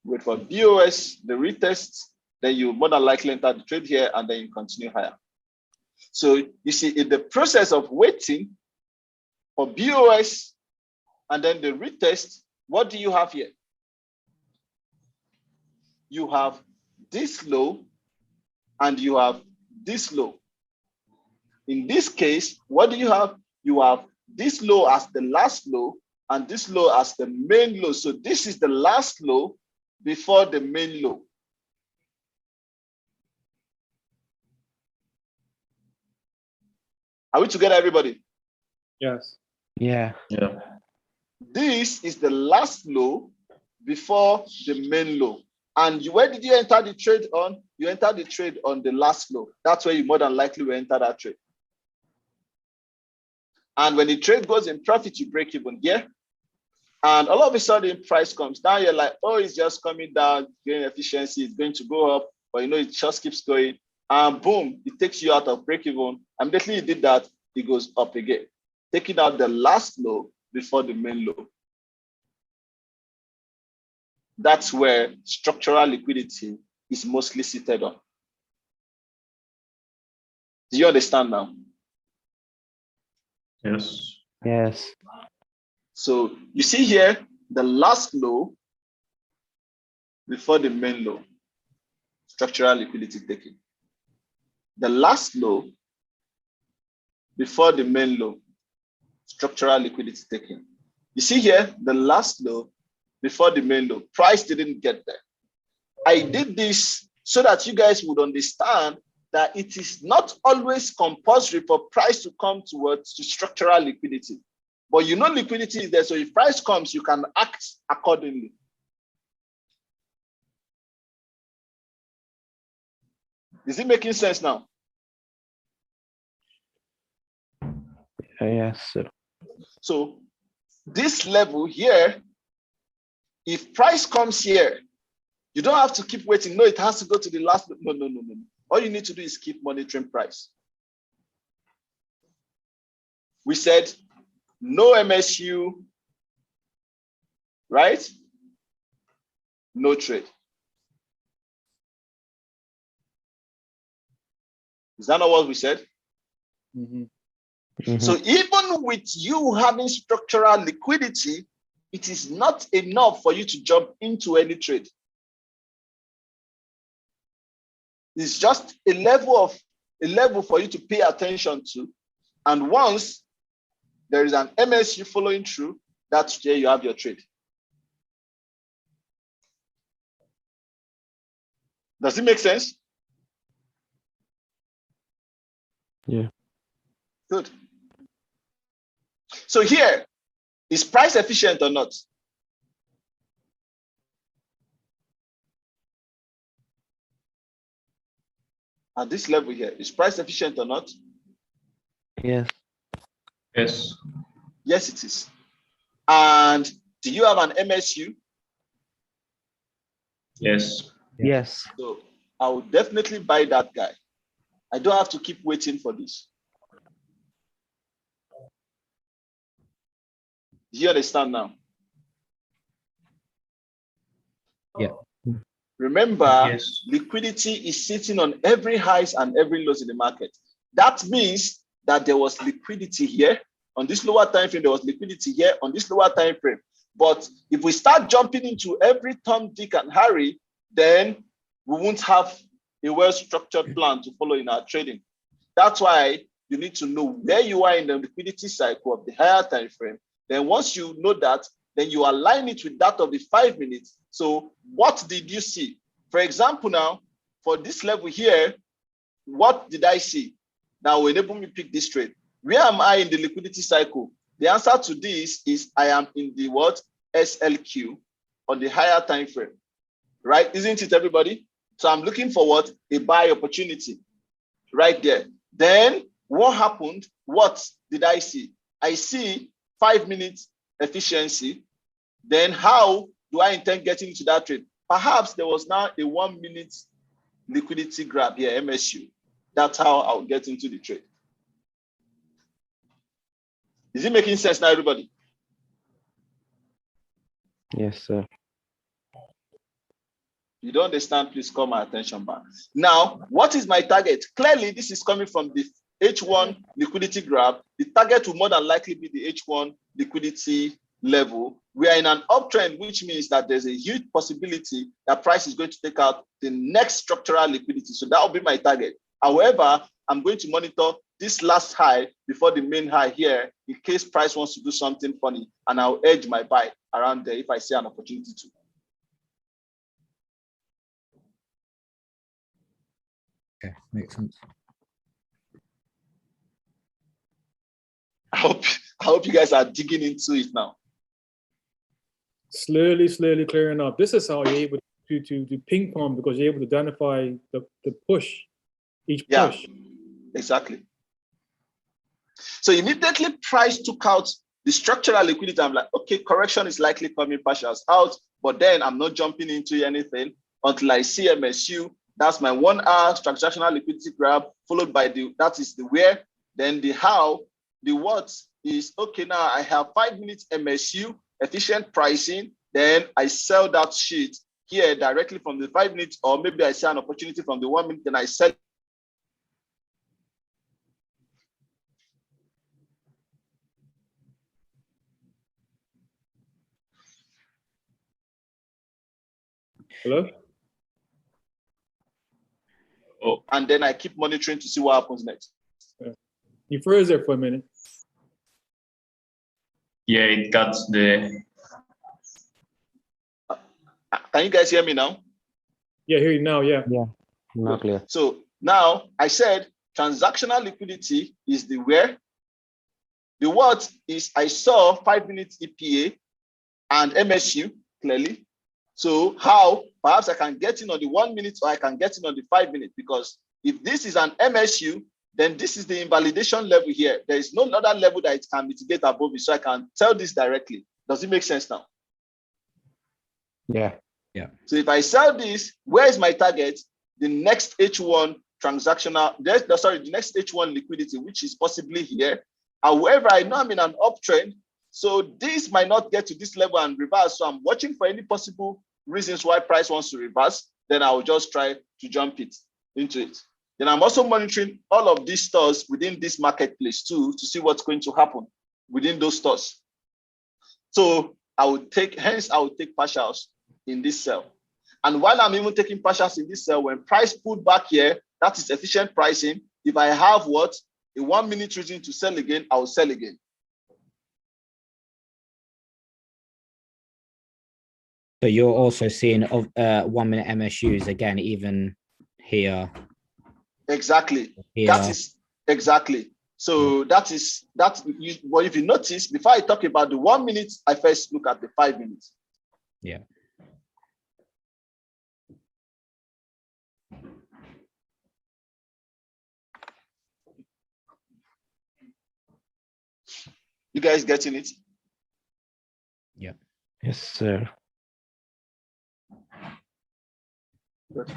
Wait for BOS, the retest, then you more than likely enter the trade here, and then you continue higher. So you see, in the process of waiting for BOS and then the retest, what do you have here? You have this low and you have this low. In this case, what do you have? You have this low as the last low and this low as the main low. So this is the last low before the main low. Are we together, everybody? Yes. Yeah. Yeah. This is the last low before the main low. And where did you enter the trade on? You entered the trade on the last low. That's where you more than likely will enter that trade. And when the trade goes in profit, you break even here. And all of a sudden, price comes down. You're like, oh, it's just coming down, gain efficiency, it's going to go up. But you know, it just keeps going. And boom, it takes you out of break even. Immediately you did that, it goes up again, taking out the last low before the main low. That's where structural liquidity is mostly seated on. Do you understand now? Yes. Yes. So you see here, the last low before the main low, structural liquidity taking. The last low before the main low, structural liquidity taking. You see here, the last low before the main low. Price didn't get there. I did this so that you guys would understand that it is not always compulsory for price to come towards structural liquidity. But you know liquidity is there, so if price comes, you can act accordingly. Is it making sense now? Yes, sir. So this level here, if price comes here, you don't have to keep waiting. No, it has to go to the last. No. All you need to do is keep monitoring price. We said no MSU, right? No trade. Is that not what we said? Mhm. So even with you having structural liquidity, it is not enough for you to jump into any trade. It's just a level for you to pay attention to. And once there is an MSU following through, that's where you have your trade. Does it make sense? Yeah. Good. So here, is price efficient or not? At this level here, is price efficient or not? Yes. Yes. Yes, it is. And do you have an MSU? Yes. Yes. So I would definitely buy that guy. I don't have to keep waiting for this. Do you understand now? Yeah. Remember, Yes. liquidity is sitting on every highs and every lows in the market. That means that there was liquidity here. On this lower time frame, there was liquidity here on this lower time frame. But if we start jumping into every Tom, Dick, and Harry, then we won't have a well-structured plan to follow in our trading. That's why you need to know where you are in the liquidity cycle of the higher time frame. Then once you know that, then you align it with that of the 5 minutes. So what did you see? For example, now, for this level here, what did I see that will enable me pick this trade? Where am I in the liquidity cycle? The answer to this is I am in the what? SLQ on the higher time frame, right? Isn't it, everybody? So I'm looking for what? A buy opportunity right there. Then what happened? What did I see? I see 5 minutes efficiency. Then how do I intend getting into that trade? Perhaps there was now a 1 minute liquidity grab here, MSU. That's how I'll get into the trade. Is it making sense now, everybody? Yes, sir. You don't understand, please call my attention back. Now, what is my target? Clearly, this is coming from the H1 liquidity grab. The target will more than likely be the H1 liquidity level. We are in an uptrend, which means that there's a huge possibility that price is going to take out the next structural liquidity. So that will be my target. However, I'm going to monitor this last high before the main high here in case price wants to do something funny, and I'll edge my buy around there if I see an opportunity to. Okay, makes sense. I hope you guys are digging into it now. Slowly clearing up. This is how you're able to ping pong, because you're able to identify the push, each push. Exactly. So immediately price took out the structural liquidity. I'm like, okay, correction is likely coming, partials out, but then I'm not jumping into anything until I see MSU. That's my 1 hour transactional liquidity grab, followed by that is the where. Then the how, the what is, okay, now I have 5 minutes MSU, efficient pricing. Then I sell that sheet here directly from the 5 minutes, or maybe I see an opportunity from the 1 minute, then I sell. Hello? Oh, And then I keep monitoring to see what happens next. You froze there for a minute. yeah, it cuts the. Can you guys hear me now? Yeah, hear you now. Yeah. Yeah, not clear. So now I said transactional liquidity is the where. The what is I saw 5-minute EPA and MSU clearly. So how perhaps I can get in on the 1 minute or I can get in on the 5 minute, because if this is an MSU, then this is the invalidation level here. There is no other level that it can mitigate above it. So I can tell this directly. Does it make sense now? Yeah. So if I sell this, where is my target? The next H1 transactional, the next H1 liquidity, which is possibly here. However, I know I'm in an uptrend. So this might not get to this level and reverse. So I'm watching for any possible reasons why price wants to reverse. Then I'll just try to jump into it. Then I'm also monitoring all of these stores within this marketplace too, to see what's going to happen within those stores. So hence I would take partials in this sell. And while I'm even taking partials in this sell, when price pulled back here, that is efficient pricing. If I have a 1 minute reason to sell again, I will sell again. So you're also seeing 1 minute MSUs again, even here. Exactly. Here. That is exactly. So that. Well, if you notice, before I talk about the 1 minute, I first look at the 5 minutes. Yeah. You guys getting it? Yeah. Yes, sir. Good.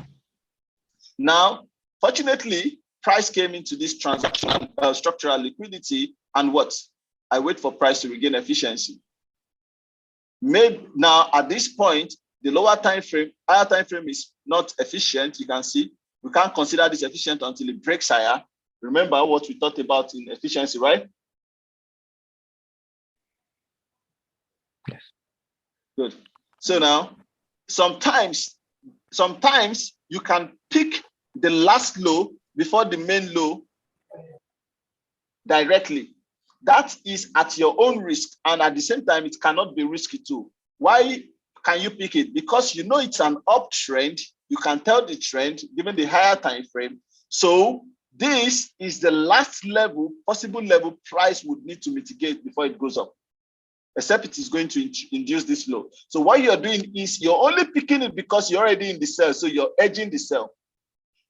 Now, fortunately, price came into this transaction structural liquidity, and what? I wait for price to regain efficiency. Maybe now at this point, the higher time frame is not efficient. You can see we can't consider this efficient until it breaks higher. Remember what we talked about in efficiency, right? Yes. Good. So now, sometimes you can pick the last low before the main low directly. That is at your own risk, and at the same time, it cannot be risky too. Why can you pick it? Because you know it's an uptrend. You can tell the trend given the higher time frame. So this is the last possible level price would need to mitigate before it goes up, except it is going to induce this low. So what you're doing is you're only picking it because you're already in the sell, so you're edging the sell.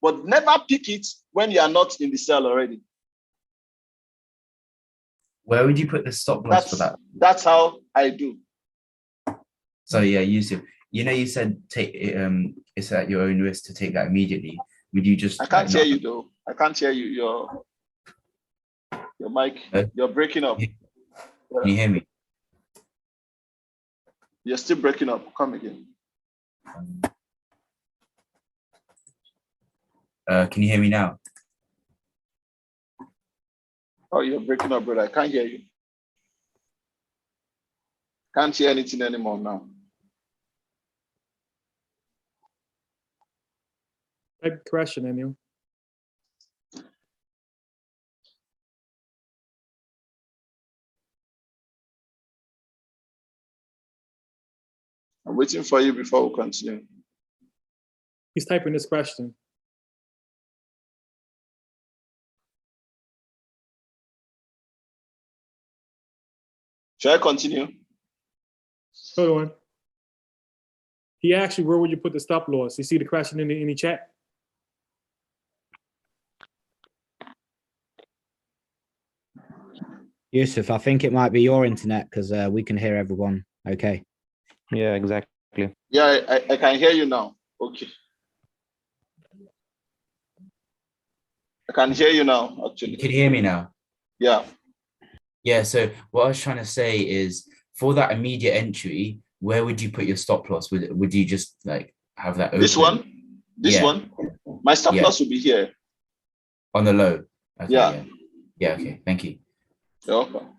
But never pick it when you are not in the sell already. Where would you put the stop loss for that? That's how I do. So yeah, Yusuf, you said take it's at your own risk to take that immediately. Would you just? I can't hear you though. I can't hear you. Your mic, you're breaking up. Can you hear me? You're still breaking up. Come again. Can you hear me now? Oh, you're breaking up, brother. I can't hear you. Can't hear anything anymore now. Good question, Emil. I'm waiting for you before we continue. He's typing this question. Should I continue? Hold on. He asked you, where would you put the stop loss? You see the question in the chat? Yusuf, I think it might be your internet because we can hear everyone. Okay. Yeah, exactly. Yeah, I can hear you now. Okay. I can hear you now, actually. Can you hear me now? Yeah. Yeah, so what I was trying to say is for that immediate entry, where would you put your stop loss? Would you just like have that open? This one? This Yeah. one? My stop Yeah. loss will be here. On the low? Okay, Yeah. Yeah, okay, thank you. You're welcome.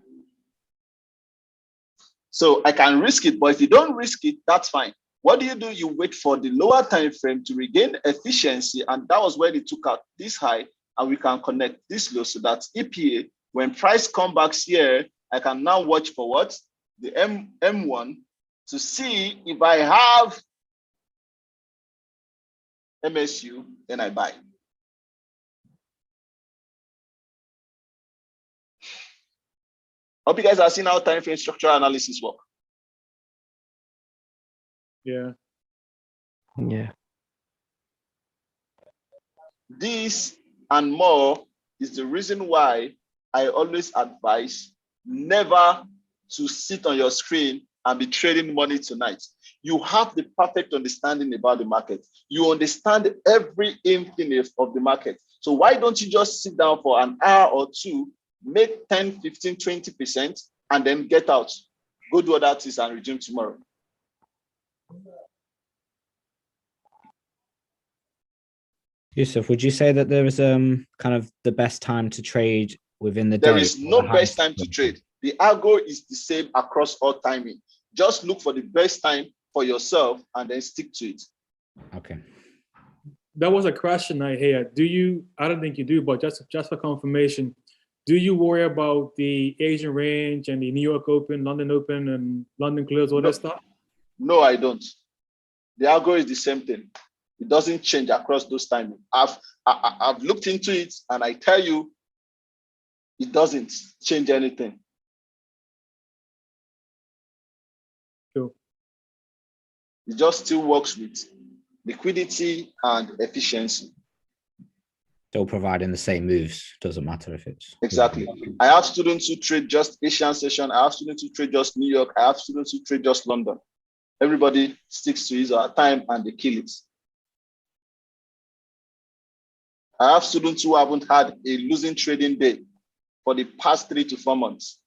So I can risk it, but if you don't risk it, that's fine. What do? You wait for the lower time frame to regain efficiency, and that was where they took out this high, and we can connect this low. So that's EPA. When price comes back here, I can now watch for what? The M1 to see if I have MSU, then I buy. Hope you guys are seeing how time frame structural analysis work. Yeah. Yeah. This and more is the reason why I always advise never to sit on your screen and be trading money tonight. You have the perfect understanding about the market. You understand every thing of the market. So why don't you just sit down for an hour or two, make 10, 15, 20%, and then get out. Go do other things and resume tomorrow. Yusuf, would you say that there is kind of the best time to trade within the day? There is no best time to trade. The algo is the same across all timing. Just look for the best time for yourself and then stick to it. Okay. That was a question I had. Do you, I don't think you do, but just for confirmation, do you worry about the Asian range and the New York Open, London Open, and London close, all that stuff? No, I don't. The algo is the same thing. It doesn't change across those timing. I've looked into it and I tell you, it doesn't change anything. Cool. It just still works with liquidity and efficiency. Still providing the same moves. Doesn't matter if it's exactly. I have students who trade just Asian session. I have students who trade just New York. I have students who trade just London. Everybody sticks to his or her time and they kill it. I have students who haven't had a losing trading day for the past 3 to 4 months.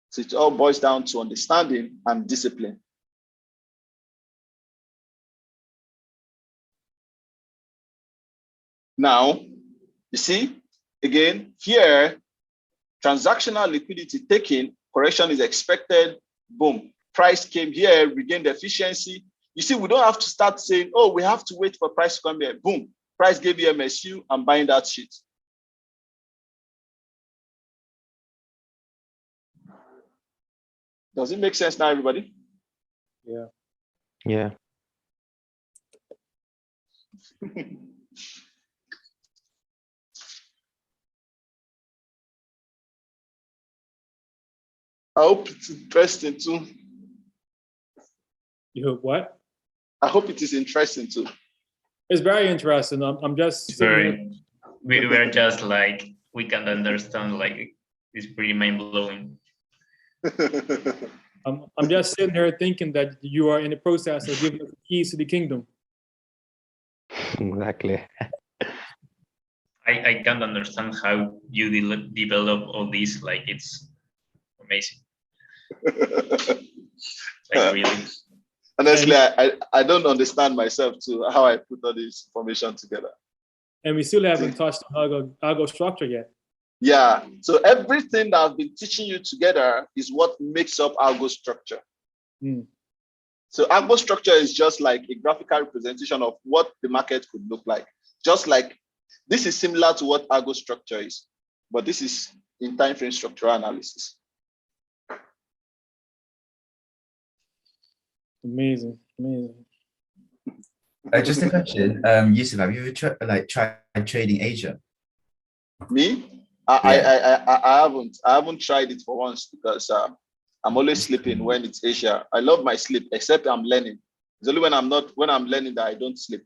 So it all boils down to understanding and discipline. Now, you see, again, here, transactional liquidity taken, correction is expected, boom. Price came here, regained efficiency. You see, we don't have to start saying, oh, we have to wait for price to come here. Boom, price gave you MSU, I'm buying that shit. Does it make sense now, everybody? Yeah. Yeah. I hope it's interesting too. You hope what? I hope it is interesting too. It's very interesting. I'm just very. We're just like we can understand. Like it's pretty mind blowing. I'm just sitting here thinking that you are in the process of giving us the keys to the kingdom. Exactly. I can't understand how you develop all this. Like it's amazing. Like really. Honestly, I don't understand myself too, how I put all this information together. And we still haven't touched on algo structure yet. Yeah, so everything that I've been teaching you together is what makes up algo structure. So algo structure is just like a graphical representation of what the market could look like. Just like this is similar to what algo structure is, but this is in time frame structural analysis. Amazing, amazing. Just a question, Yusuf, have you ever tried trading Asia? Me? I haven't tried it for once because I'm always sleeping when it's Asia. I love my sleep, except I'm learning. It's only when I'm learning that I don't sleep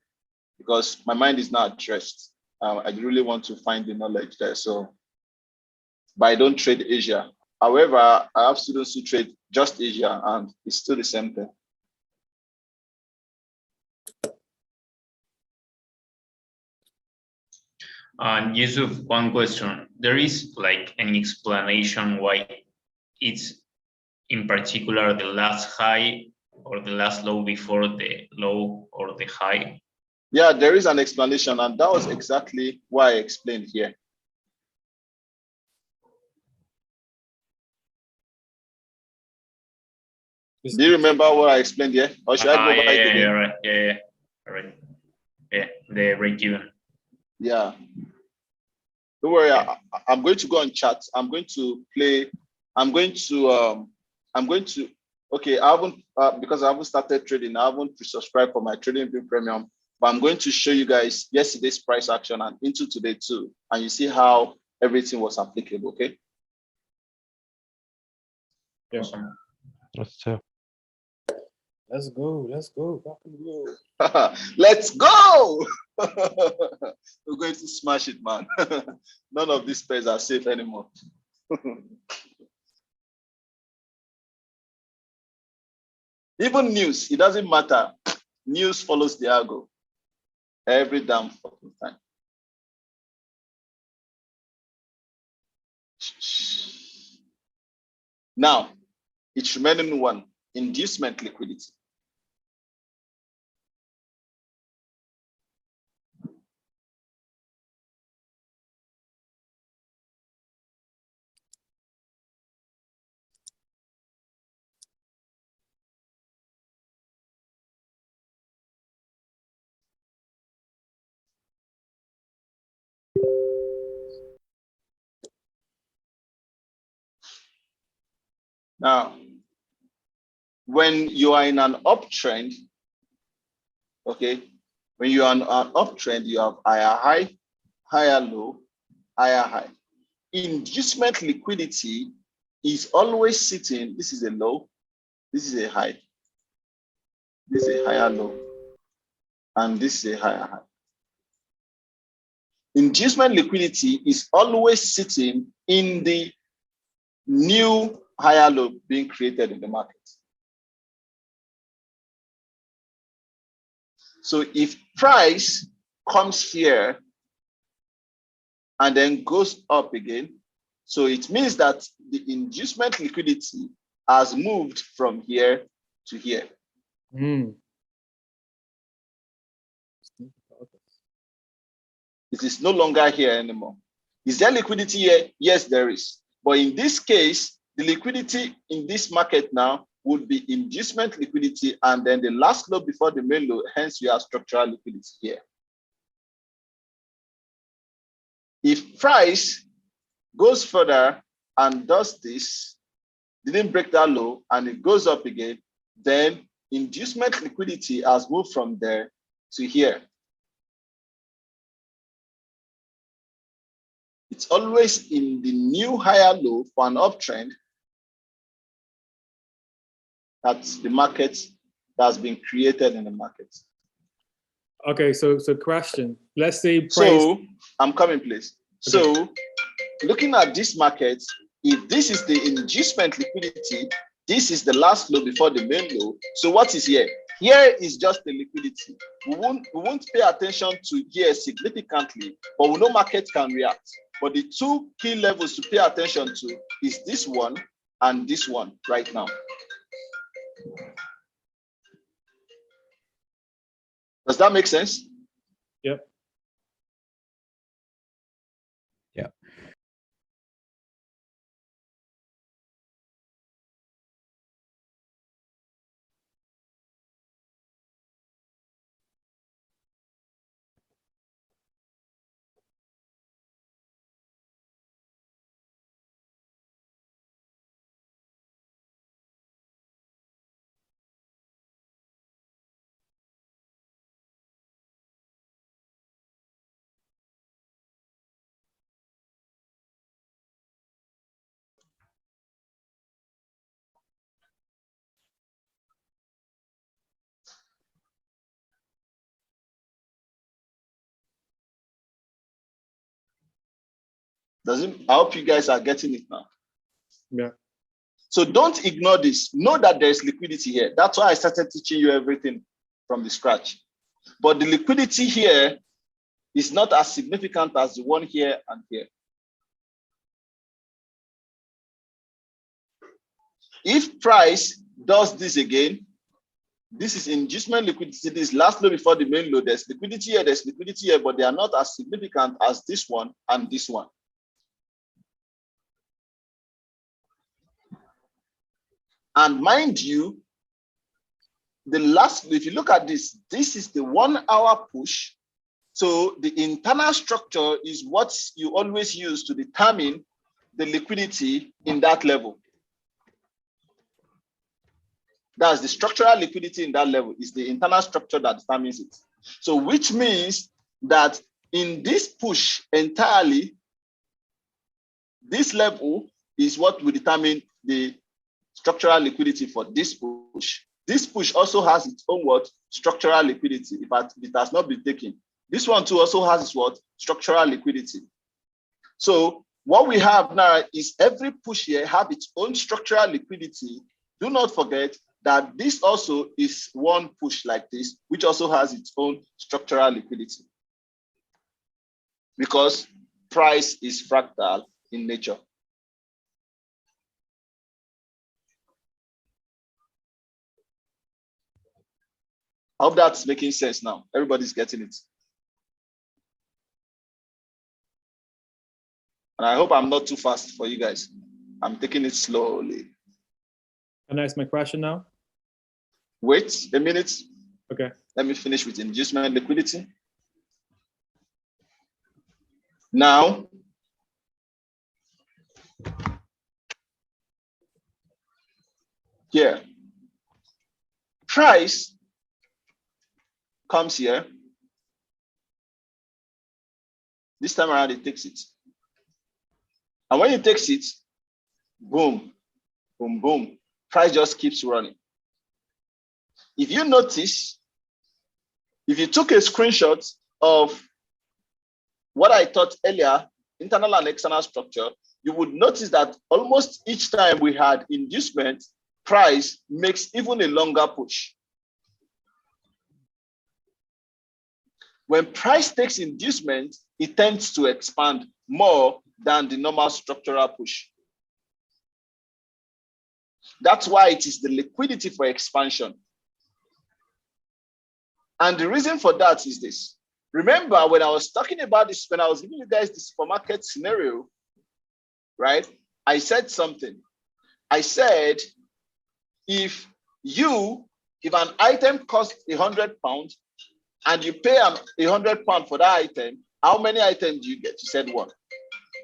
because my mind is not at rest. I really want to find the knowledge there. So, but I don't trade Asia. However, I have students who trade just Asia, and it's still the same thing. And Yusuf, one question. There is like any explanation why it's in particular the last high or the last low before the low or the high? Yeah, there is an explanation, and that was exactly why I explained here. Do you remember what I explained here? Or should I go back again? Yeah, right. Yeah, right. Yeah, the break even. Yeah. Don't worry, I'm going to go on chat. I'm going to okay, I haven't, because I haven't started trading, I haven't subscribed for my trading view premium, but I'm going to show you guys yesterday's price action and into today too. And you see how everything was applicable, okay? Yeah. Awesome. Yes, sir. Let's go. Let's go. Rock and roll. Let's go! We're going to smash it, man. None of these pairs are safe anymore. Even news, it doesn't matter. News follows the algo every damn fucking time. Now, it's remaining one, inducement liquidity. Now, when you are in an uptrend, okay, when you are in an uptrend, you have higher high, higher low, higher high. Inducement liquidity is always sitting, this is a low, this is a high, this is a higher low, and this is a higher high. Inducement liquidity is always sitting in the new higher low being created in the market. So if price comes here and then goes up again, so it means that the inducement liquidity has moved from here to here. Mm. It is no longer here anymore. Is there liquidity here? Yes, there is. But in this case, the liquidity in this market now would be inducement liquidity, and then the last low before the main low, hence you have structural liquidity here. If price goes further and does this, didn't break that low, and it goes up again, then inducement liquidity has moved from there to here. It's always in the new higher low for an uptrend. That's the market that's been created in the market. Okay, so question. Let's say price. So I'm coming, please. Okay. So looking at this market, if this is the inducement liquidity, this is the last low before the main low. So what is here? Here is just the liquidity. We won't pay attention to here significantly, but we know market can react. But the two key levels to pay attention to is this one and this one right now. Does that make sense? Yep. Yeah. I hope you guys are getting it now. Yeah. So don't ignore this. Know that there's liquidity here. That's why I started teaching you everything from the scratch. But the liquidity here is not as significant as the one here and here. If price does this again, this is inducement liquidity, this last low before the main low, there's liquidity here, but they are not as significant as this one and this one. And mind you, if you look at this, this is the 1 hour push. So the internal structure is what you always use to determine the liquidity in that level. That's the structural liquidity in that level is the internal structure that determines it. So which means that in this push entirely, this level is what will determine the structural liquidity for this push. This push also has its own what? Structural liquidity, but it has not been taken. This one too also has its what? Structural liquidity. So what we have now is every push here have its own structural liquidity. Do not forget that this also is one push like this, which also has its own structural liquidity. Because price is fractal in nature. I hope that's making sense now. Everybody's getting it. And I hope I'm not too fast for you guys. I'm taking it slowly. Can I ask my question now? Wait a minute. Okay. Let me finish with inducement liquidity. Now, here, price comes here. This time around, it takes it. And when it takes it, boom, boom, boom, price just keeps running. If you notice, if you took a screenshot of what I taught earlier, internal and external structure, you would notice that almost each time we had inducement, price makes even a longer push. When price takes inducement, it tends to expand more than the normal structural push. That's why it is the liquidity for expansion. And the reason for that is this. Remember when I was talking about this, when I was giving you guys the supermarket scenario, right? I said something. I said, if an item costs £100 and you pay £100 for that item, how many items do you get? You said one.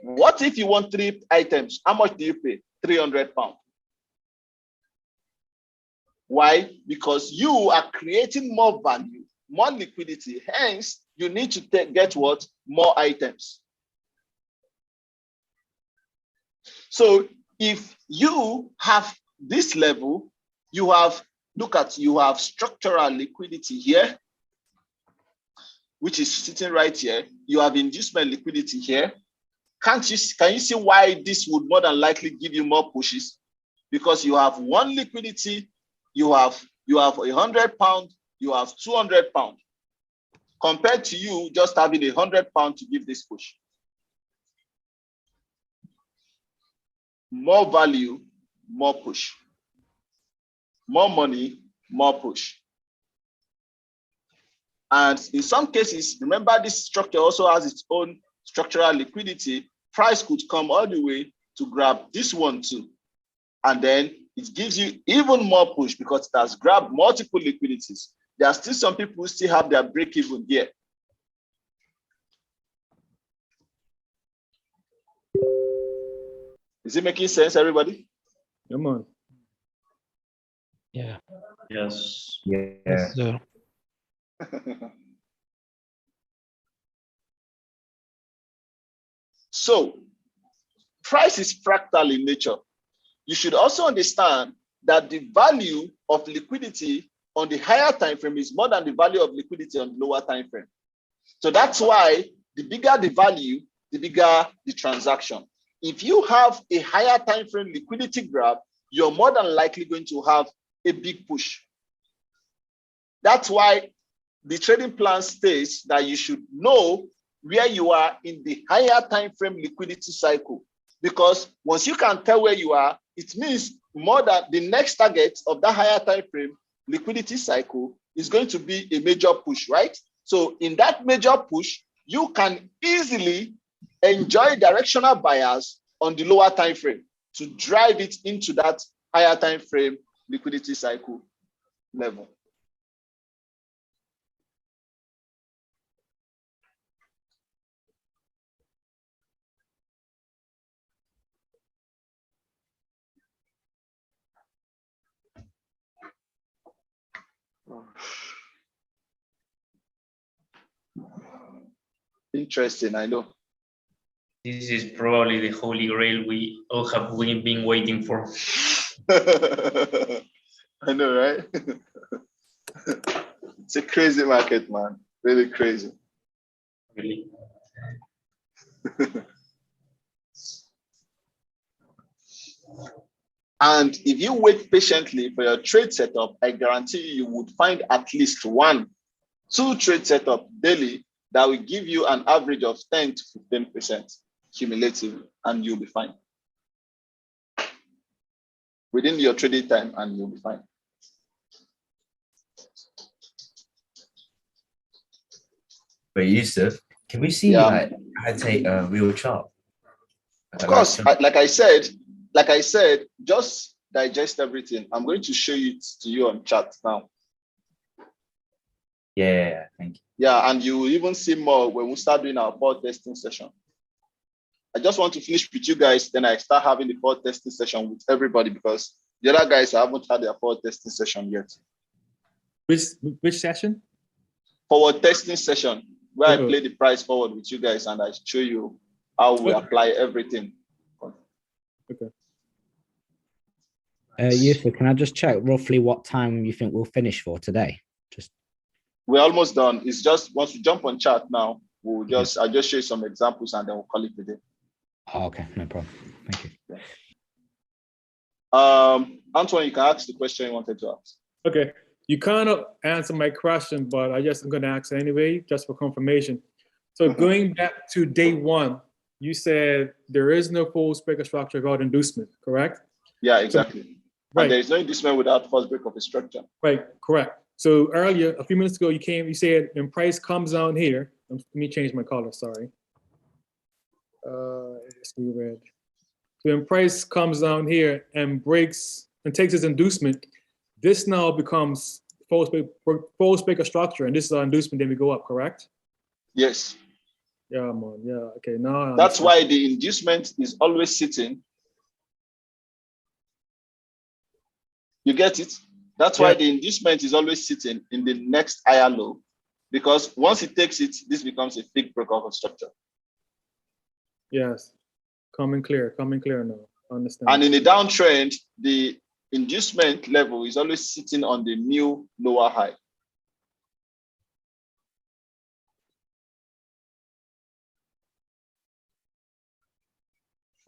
What if you want 3 items? How much do you pay? £300. Why? Because you are creating more value, more liquidity. Hence, you need to get what? More items. So if you have this level, you have structural liquidity here, which is sitting right here. You have inducement liquidity here. Can you see why this would more than likely give you more pushes? Because you have one liquidity, you have £100, you have £200, compared to you just having £100 to give this push. More value, more push. More money, more push. And in some cases, remember this structure also has its own structural liquidity. Price could come all the way to grab this one too. And then it gives you even more push because it has grabbed multiple liquidities. There are still some people who still have their break even here. Is it making sense, everybody? Come on. Yeah. Yes. Yes, sir. So, price is fractal in nature. You should also understand that the value of liquidity on the higher time frame is more than the value of liquidity on the lower time frame. So that's why the bigger the value, the bigger the transaction. If you have a higher time frame liquidity grab, you're more than likely going to have a big push. That's why the trading plan states that you should know where you are in the higher time frame liquidity cycle. Because once you can tell where you are, it means more than the next target of that higher time frame liquidity cycle is going to be a major push, right? So in that major push, you can easily enjoy directional buyers on the lower time frame to drive it into that higher time frame liquidity cycle level. Interesting, I know. This is probably the holy grail we all have been waiting for. I know, right? It's a crazy market, man. Really crazy. Really. And if you wait patiently for your trade setup, I guarantee you would find at least 1, 2 trade setup daily that will give you an average of 10 to 15% cumulative, and you'll be fine. Within your trading time, and you'll be fine. But Yusuf, can we see like how to take a real chart? Of course, like I said, just digest everything. I'm going to show it to you on chat now. Yeah, thank you. Yeah, and you will even see more when we start doing our forward testing session. I just want to finish with you guys, then I start having the forward testing session with everybody, because the other guys haven't had their forward testing session yet. Which session? Forward testing session, where I play the price forward with you guys and I show you how we apply everything. Okay. Yusuf, can I just check roughly what time you think we'll finish for today? We're almost done. It's just once we jump on chat now, I'll just show you some examples and then we'll call it a day. Oh, okay, no problem. Thank you. Antoine, you can ask the question you wanted to ask. Okay. You kind of answered my question, but I'm going to ask anyway, just for confirmation. So going back to day 1, you said there is no false break of structure without inducement, correct? Yeah, exactly. So, right. And there is no inducement without false break of a structure. Right, correct. So earlier, a few minutes ago, you said when price comes down here, let me change my color, sorry. Let's be red. So when price comes down here and breaks and takes its inducement, this now becomes false break of structure, and this is our inducement, then we go up, correct? Yes. Yeah, man. Yeah. Okay. Now that's why the inducement is always sitting. You get it? That's why the inducement is always sitting in the next higher low, because once it takes it, this becomes a fake break of structure. Yes. Coming clear now. Understand. And in the downtrend, the inducement level is always sitting on the new lower high.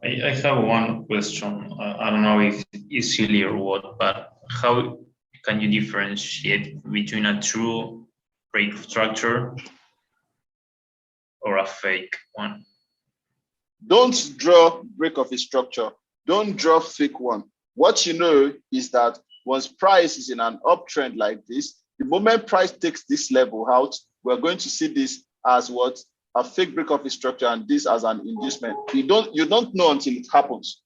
I have one question. I don't know if it's silly or what, but how can you differentiate between a true break structure or a fake one? Don't draw break of a structure. Don't draw fake one. What you know is that once price is in an uptrend like this, the moment price takes this level out, we're going to see this as what? A fake break of a structure, and this as an inducement. You don't know until it happens.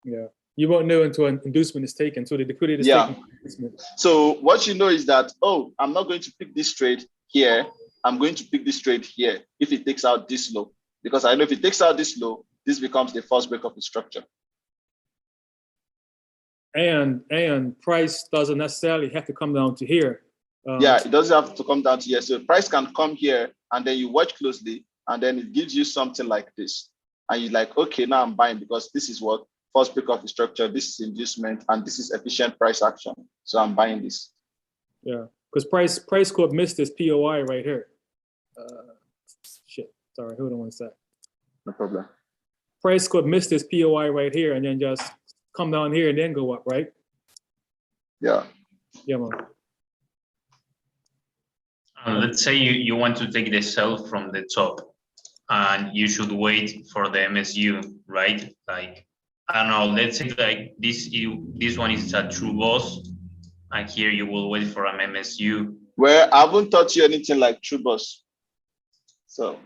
Yeah. You won't know until an inducement is taken. So the liquidity is taken. So what you know is that, oh, I'm not going to pick this trade here. I'm going to pick this trade here if it takes out this low. Because I know if it takes out this low, this becomes the first break of the structure. And price doesn't necessarily have to come down to here. It doesn't have to come down to here. So price can come here, and then you watch closely, and then it gives you something like this. And you're like, okay, now I'm buying because this is what first break of the structure, this is inducement, and this is efficient price action. So I'm buying this. Yeah, because price could miss this POI right here. Shit, sorry, hold on one sec. No problem. Price could miss this POI right here and then just come down here and then go up, right? Yeah. Yeah, man. Let's say you want to take the sell from the top, and you should wait for the MSU, right? Like, I don't know, let's say like this one is a true boss, and here you will wait for an MSU. Well, I haven't taught you anything like true boss. So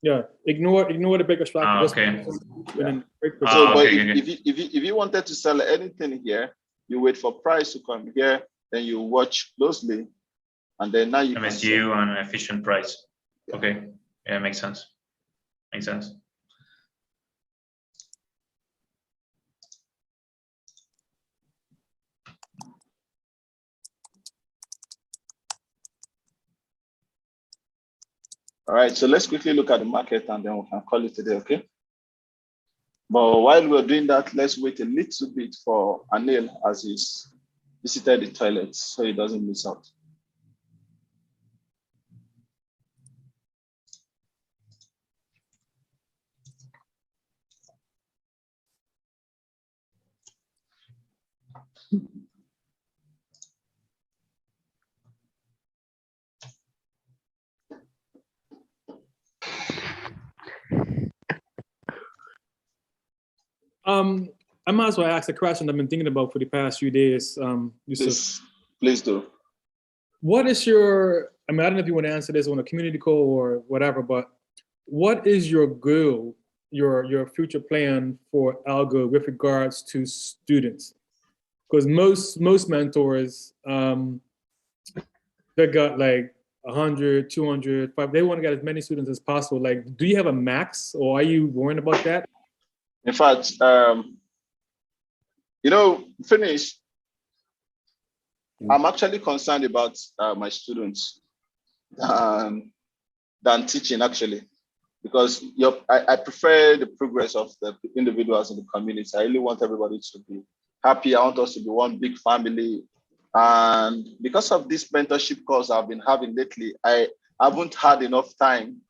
yeah, ignore the bigger structure. Okay. If you wanted to sell anything here, you wait for price to come here, then you watch closely, and then now you MSU and efficient price. Yeah. Okay, yeah, makes sense. Makes sense. All right, so let's quickly look at the market and then we can call it today, okay? But while we're doing that, let's wait a little bit for Anil as he's visited the toilet so he doesn't miss out. I might as well ask a question I've been thinking about for the past few days. Yusuf. Please do. What is your, I mean, I don't know if you want to answer this on a community call or whatever, but what is your goal, your future plan for Algo with regards to students? Because most mentors, they got like 100, 200, they want to get as many students as possible. Like, do you have a max or are you worried about that? In fact, finish. I'm actually concerned about my students than teaching, actually, because I prefer the progress of the individuals in the community. I really want everybody to be happy. I want us to be one big family. And because of this mentorship course I've been having lately, I haven't had enough time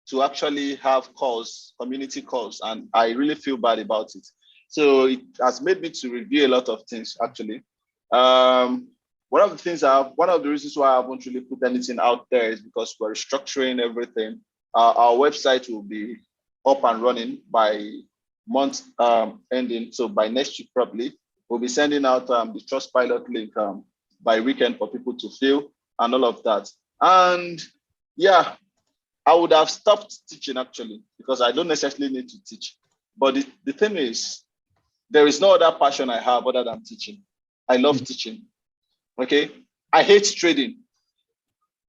to actually have calls, community calls, and I really feel bad about it. So it has made me to review a lot of things, actually. One of the reasons why I haven't really put anything out there is because we're restructuring everything. Our website will be up and running by month ending. So by next week, probably, we'll be sending out the Trustpilot link by weekend for people to fill and all of that. And yeah, I would have stopped teaching, actually, because I don't necessarily need to teach. But the thing is, there is no other passion I have other than teaching. I love teaching. Okay. I hate trading.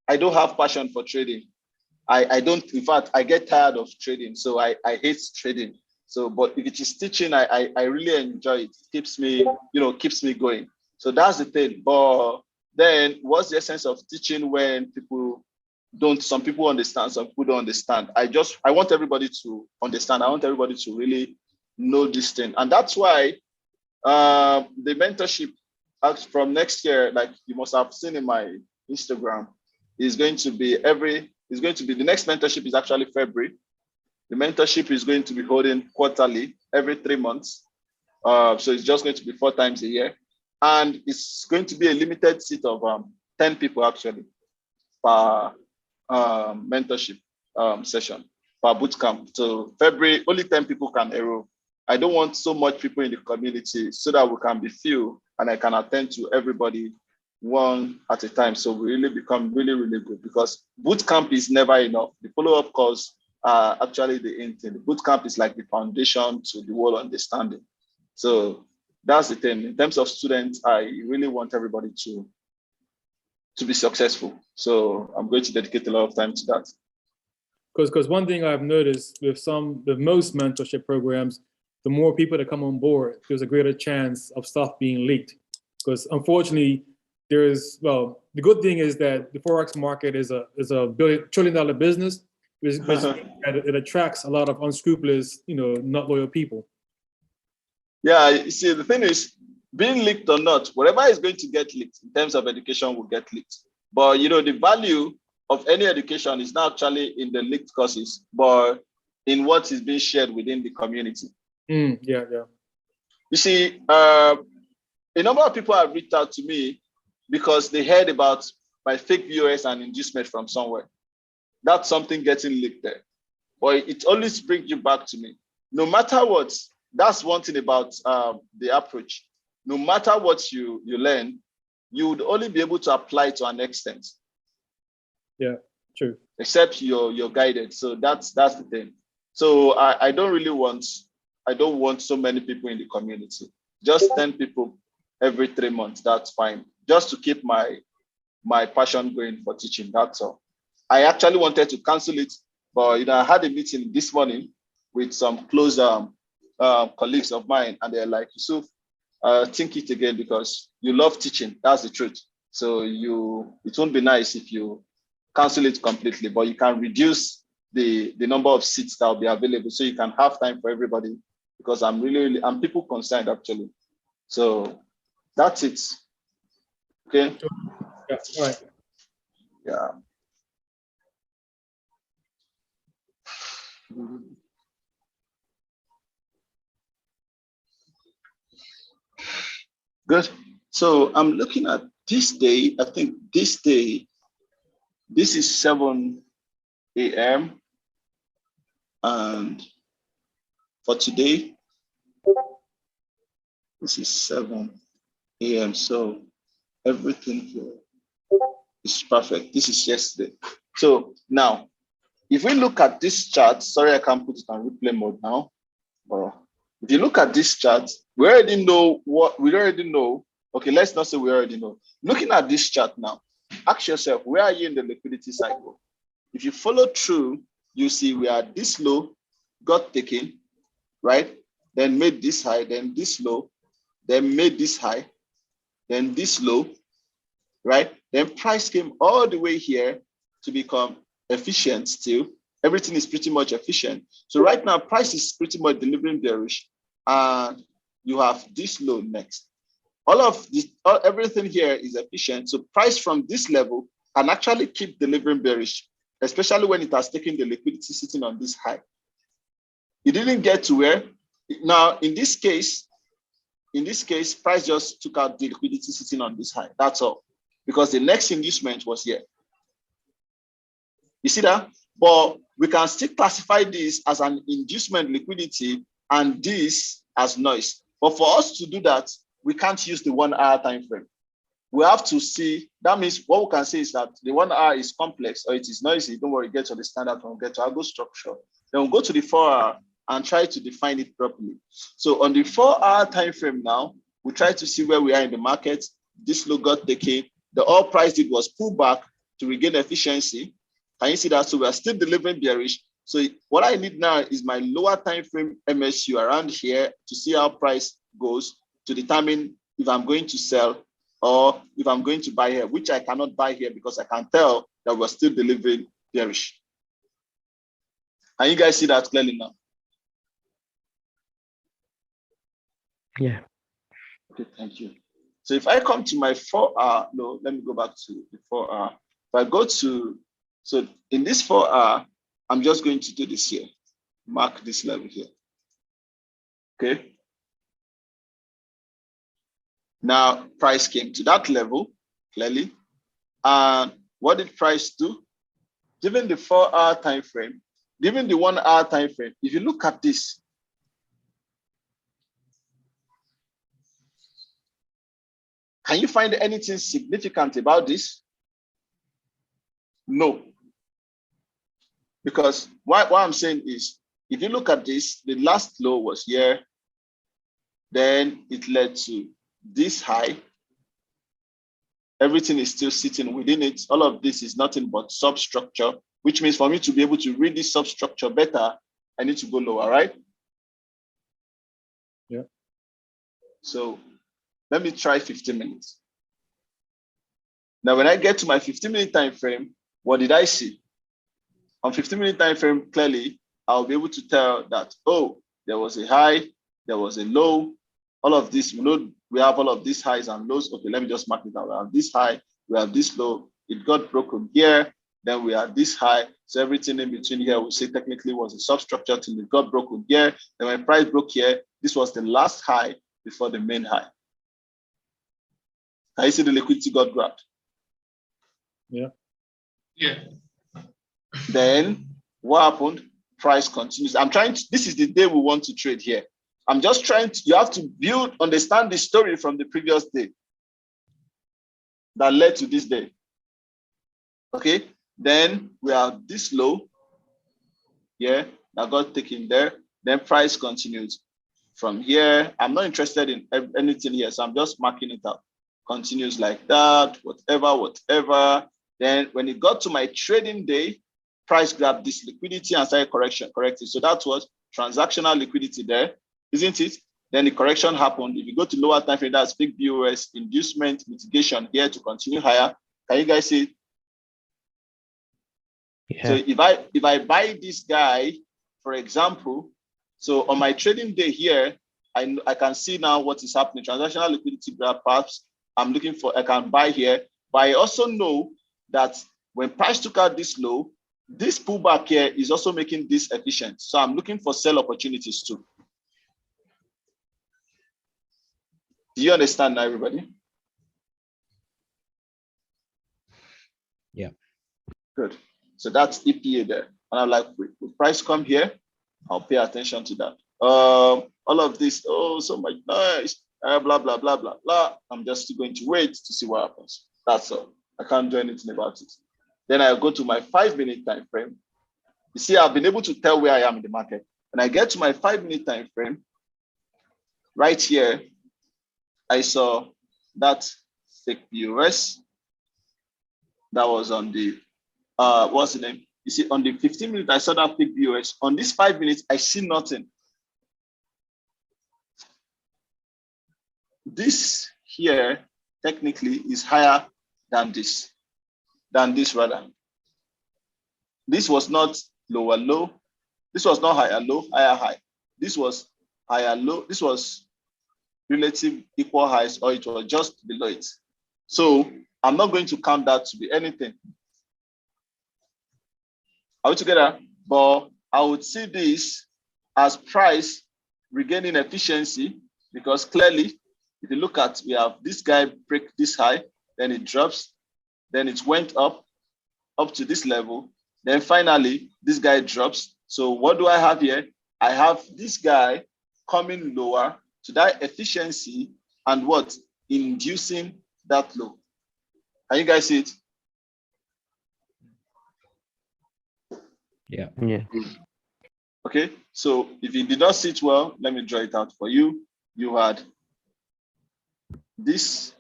I don't have passion for trading. I don't, in fact, I get tired of trading. So I hate trading. So, but if it is teaching, I really enjoy it. It keeps me, keeps me going. So that's the thing. But then what's the essence of teaching when some people understand, some people don't understand? I want everybody to understand. I want everybody to really know this thing. And that's why the mentorship from next year, like you must have seen in my Instagram, is going to be the next mentorship is actually February. The mentorship is going to be holding quarterly, every 3 months. So it's just going to be 4 times a year. And it's going to be a limited seat of 10 people actually per mentorship session, per bootcamp. So February, only 10 people can enroll. I don't want so much people in the community so that we can be few and I can attend to everybody one at a time. So we really become really, really good, because bootcamp is never enough. The follow-up calls are actually the end thing. The bootcamp is like the foundation to the whole understanding. So that's the thing. In terms of students, I really want everybody to be successful. So I'm going to dedicate a lot of time to that. Because one thing I've noticed with most mentorship programs, the more people that come on board, there's a greater chance of stuff being leaked. Because unfortunately, the good thing is that the Forex market is a $1 trillion business. It attracts a lot of unscrupulous, not loyal people. Yeah, you see, the thing is, being leaked or not, whatever is going to get leaked in terms of education will get leaked. But the value of any education is not actually in the leaked courses, but in what is being shared within the community. Yeah. You see, a number of people have reached out to me because they heard about my fake VOS and inducement from somewhere. That's something getting leaked there. But it always brings you back to me. No matter what, that's one thing about the approach. No matter what you learn, you would only be able to apply to an extent. Yeah, true. Except you're guided. So that's the thing. So I don't want so many people in the community. Just 10 people every 3 months. That's fine. Just to keep my passion going for teaching. That's all. I actually wanted to cancel it, but I had a meeting this morning with some close colleagues of mine, and they're like, Yusuf, think it again, because you love teaching. That's the truth. So it won't be nice if you cancel it completely, but you can reduce the number of seats that will be available so you can have time for everybody, because I'm people concerned actually. So that's it. Okay. Yeah. All right. Yeah. Good. So I'm looking at this day. I think this day, this is 7 a.m. And for today, this is 7 a.m. So everything here is perfect. This is yesterday. So now, if we look at this chart, sorry, I can't put it on replay mode now. But if you look at this chart, we already know what we already know. Okay, let's not say we already know. Looking at this chart now, ask yourself, where are you in the liquidity cycle? If you follow through, you see we are this low, got taken, right? Then made this high, then this low, then made this high, then this low, right? Then price came all the way here to become efficient still. Everything is pretty much efficient. So right now, price is pretty much delivering bearish, and you have this low next. All of this, everything here is efficient. So price from this level can actually keep delivering bearish, especially when it has taken the liquidity sitting on this high. It didn't get to where. Now, in this case, price just took out the liquidity sitting on this high. That's all, because the next inducement was here. You see that? But we can still classify this as an inducement liquidity and this as noise. But for us to do that, we can't use the 1 hour time frame. We have to see, that means what we can say is that the 1 hour is complex or it is noisy. Don't worry, get to the standard one, get to Algo structure. Then we'll go to the 4 hour and try to define it properly. So on the 4 hour time frame now, we try to see where we are in the market. This low got taken. The oil price did was pull back to regain efficiency. Can you see that? So we are still delivering bearish. So what I need now is my lower time frame MSU around here to see how price goes to determine if I'm going to sell or if I'm going to buy here, which I cannot buy here because I can tell that we're still delivering bearish. Can you guys see that clearly now? Yeah. Okay, thank you. So if I come to my 4 hour, no, let me go back to the 4 hour. If I go to, so in this 4 hour, I'm just going to do this here. Mark this level here. Okay. Now price came to that level clearly. And what did price do? Given the 4 hour time frame, given the 1 hour time frame, if you look at this, can you find anything significant about this? No. Because what I'm saying is, if you look at this, the last low was here, then it led to this high. Everything is still sitting within it. All of this is nothing but substructure, which means for me to be able to read this substructure better, I need to go lower, right? Yeah. So let me try 15 minutes. Now, when I get to my 15-minute time frame, what did I see? On 15-minute time frame, clearly, I'll be able to tell that, oh, there was a high, there was a low. All of this, we have all of these highs and lows. Okay, let me just mark it out. We have this high, we have this low. It got broken here, then we have this high. So everything in between here, we say technically was a substructure till it got broken here. Then when price broke here, this was the last high before the main high. Can you see the liquidity got grabbed? Yeah. Yeah. Then what happened? Price continues. This is the day we want to trade here. I'm just trying to, you have to understand the story from the previous day that led to this day. Okay, then we have this low here that got taken there. Then price continues from here. I'm not interested in anything here, so I'm just marking it up. Continues like that, whatever. Then when it got to my trading day, price grabbed this liquidity and started correcting. So that was transactional liquidity there, isn't it? Then the correction happened. If you go to lower time frame, that's big BOS inducement mitigation here to continue higher. Can you guys see it? So Yeah. if I buy this guy, for example, so on my trading day here, I can see now what is happening. Transactional liquidity graph, perhaps I'm looking for, I can buy here, but I also know that when price took out this low, this pullback here is also making this efficient. So I'm looking for sell opportunities too. Do you understand now, everybody? Yeah. Good. So that's EPA there. And I'm like, with price come here, I'll pay attention to that. All of this, oh, so much noise, blah, blah, blah, blah, blah. I'm just going to wait to see what happens. That's all. I can't do anything about it. Then I go to my 5-minute time frame. You see, I've been able to tell where I am in the market. When I get to my 5-minute time frame, right here, I saw that fake POS that was on the, what's the name? You see, on the 15 minutes, I saw that fake POS. On this 5 minutes, I see nothing. This here technically is higher than this rather. This was not lower low. This was not higher low, higher high. This was higher low. This was relative equal highs, or it was just below it. So I'm not going to count that to be anything. Are we together? But I would see this as price regaining efficiency, because clearly, if you look at, we have this guy break this high, then it drops, then it went up to this level, then finally this guy drops. So what do I have here? I have this guy coming lower to that efficiency and what? Inducing that low. Can you guys see it? Yeah. Yeah. Okay, so if you did not see it well, let me draw it out for you. You had this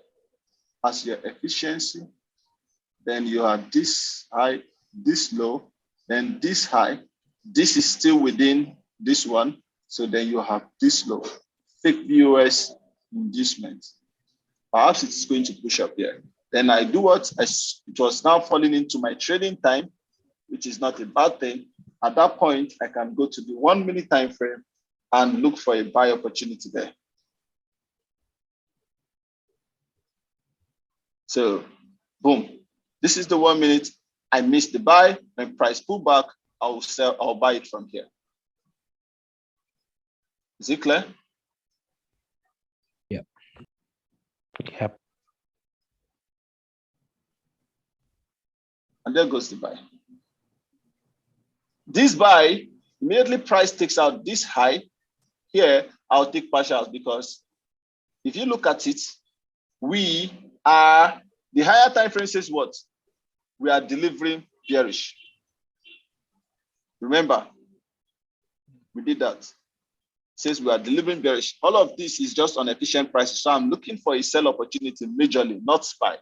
as your efficiency, then you have this high, this low, then this high. This is still within this one, so then you have this low. Fake VOS inducement. Perhaps it's going to push up here. Then I do what? It was now falling into my trading time, which is not a bad thing. At that point, I can go to the 1-minute time frame and look for a buy opportunity there. So, boom. This is the 1 minute. I missed the buy. When price pull back, I'll sell. I'll buy it from here. Is it clear? Yeah. Yep. And there goes the buy. This buy, immediately price takes out this high. Here, I'll take partials, because if you look at it, we are, the higher time frame says what? We are delivering bearish. Remember, we did that. It says we are delivering bearish. All of this is just on efficient prices. So I'm looking for a sell opportunity majorly, not SPY.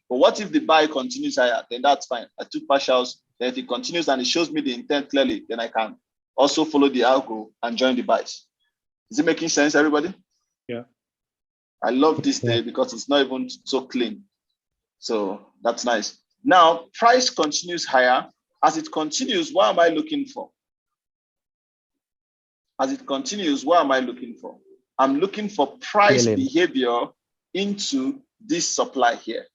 But what if the buy continues higher? Then that's fine. I took partials. Then if it continues and it shows me the intent clearly, then I can also follow the algo and join the buys. Is it making sense, everybody? Yeah. I love this day because it's not even so clean. So that's nice. Now, price continues higher. As it continues, what am I looking for? As it continues, what am I looking for? I'm looking for price behavior into this supply here.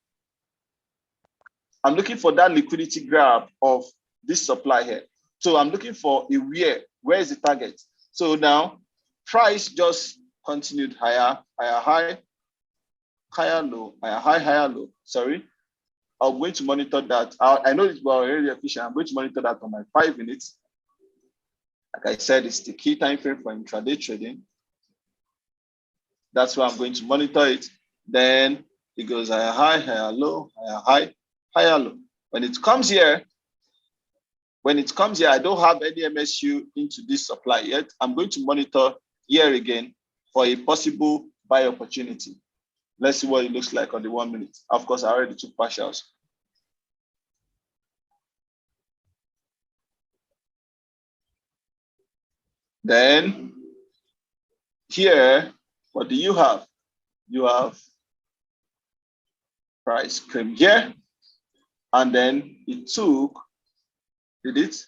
I'm looking for that liquidity grab of this supply here. So I'm looking for a where is the target? So now price just continued higher, higher, high, higher, low, higher, high, higher, low. Sorry. I'm going to monitor that. I know it's already efficient. I'm going to monitor that on my 5 minutes. Like I said, it's the key time frame for intraday trading. That's why I'm going to monitor it. Then it goes higher, high, higher, low, higher, high, higher, low. When it comes here, I don't have any MSU into this supply yet. I'm going to monitor here again for a possible buy opportunity. Let's see what it looks like on the 1 minute. Of course, I already took partials. Then here, what do you have? You have price cream here. and then it took, did it?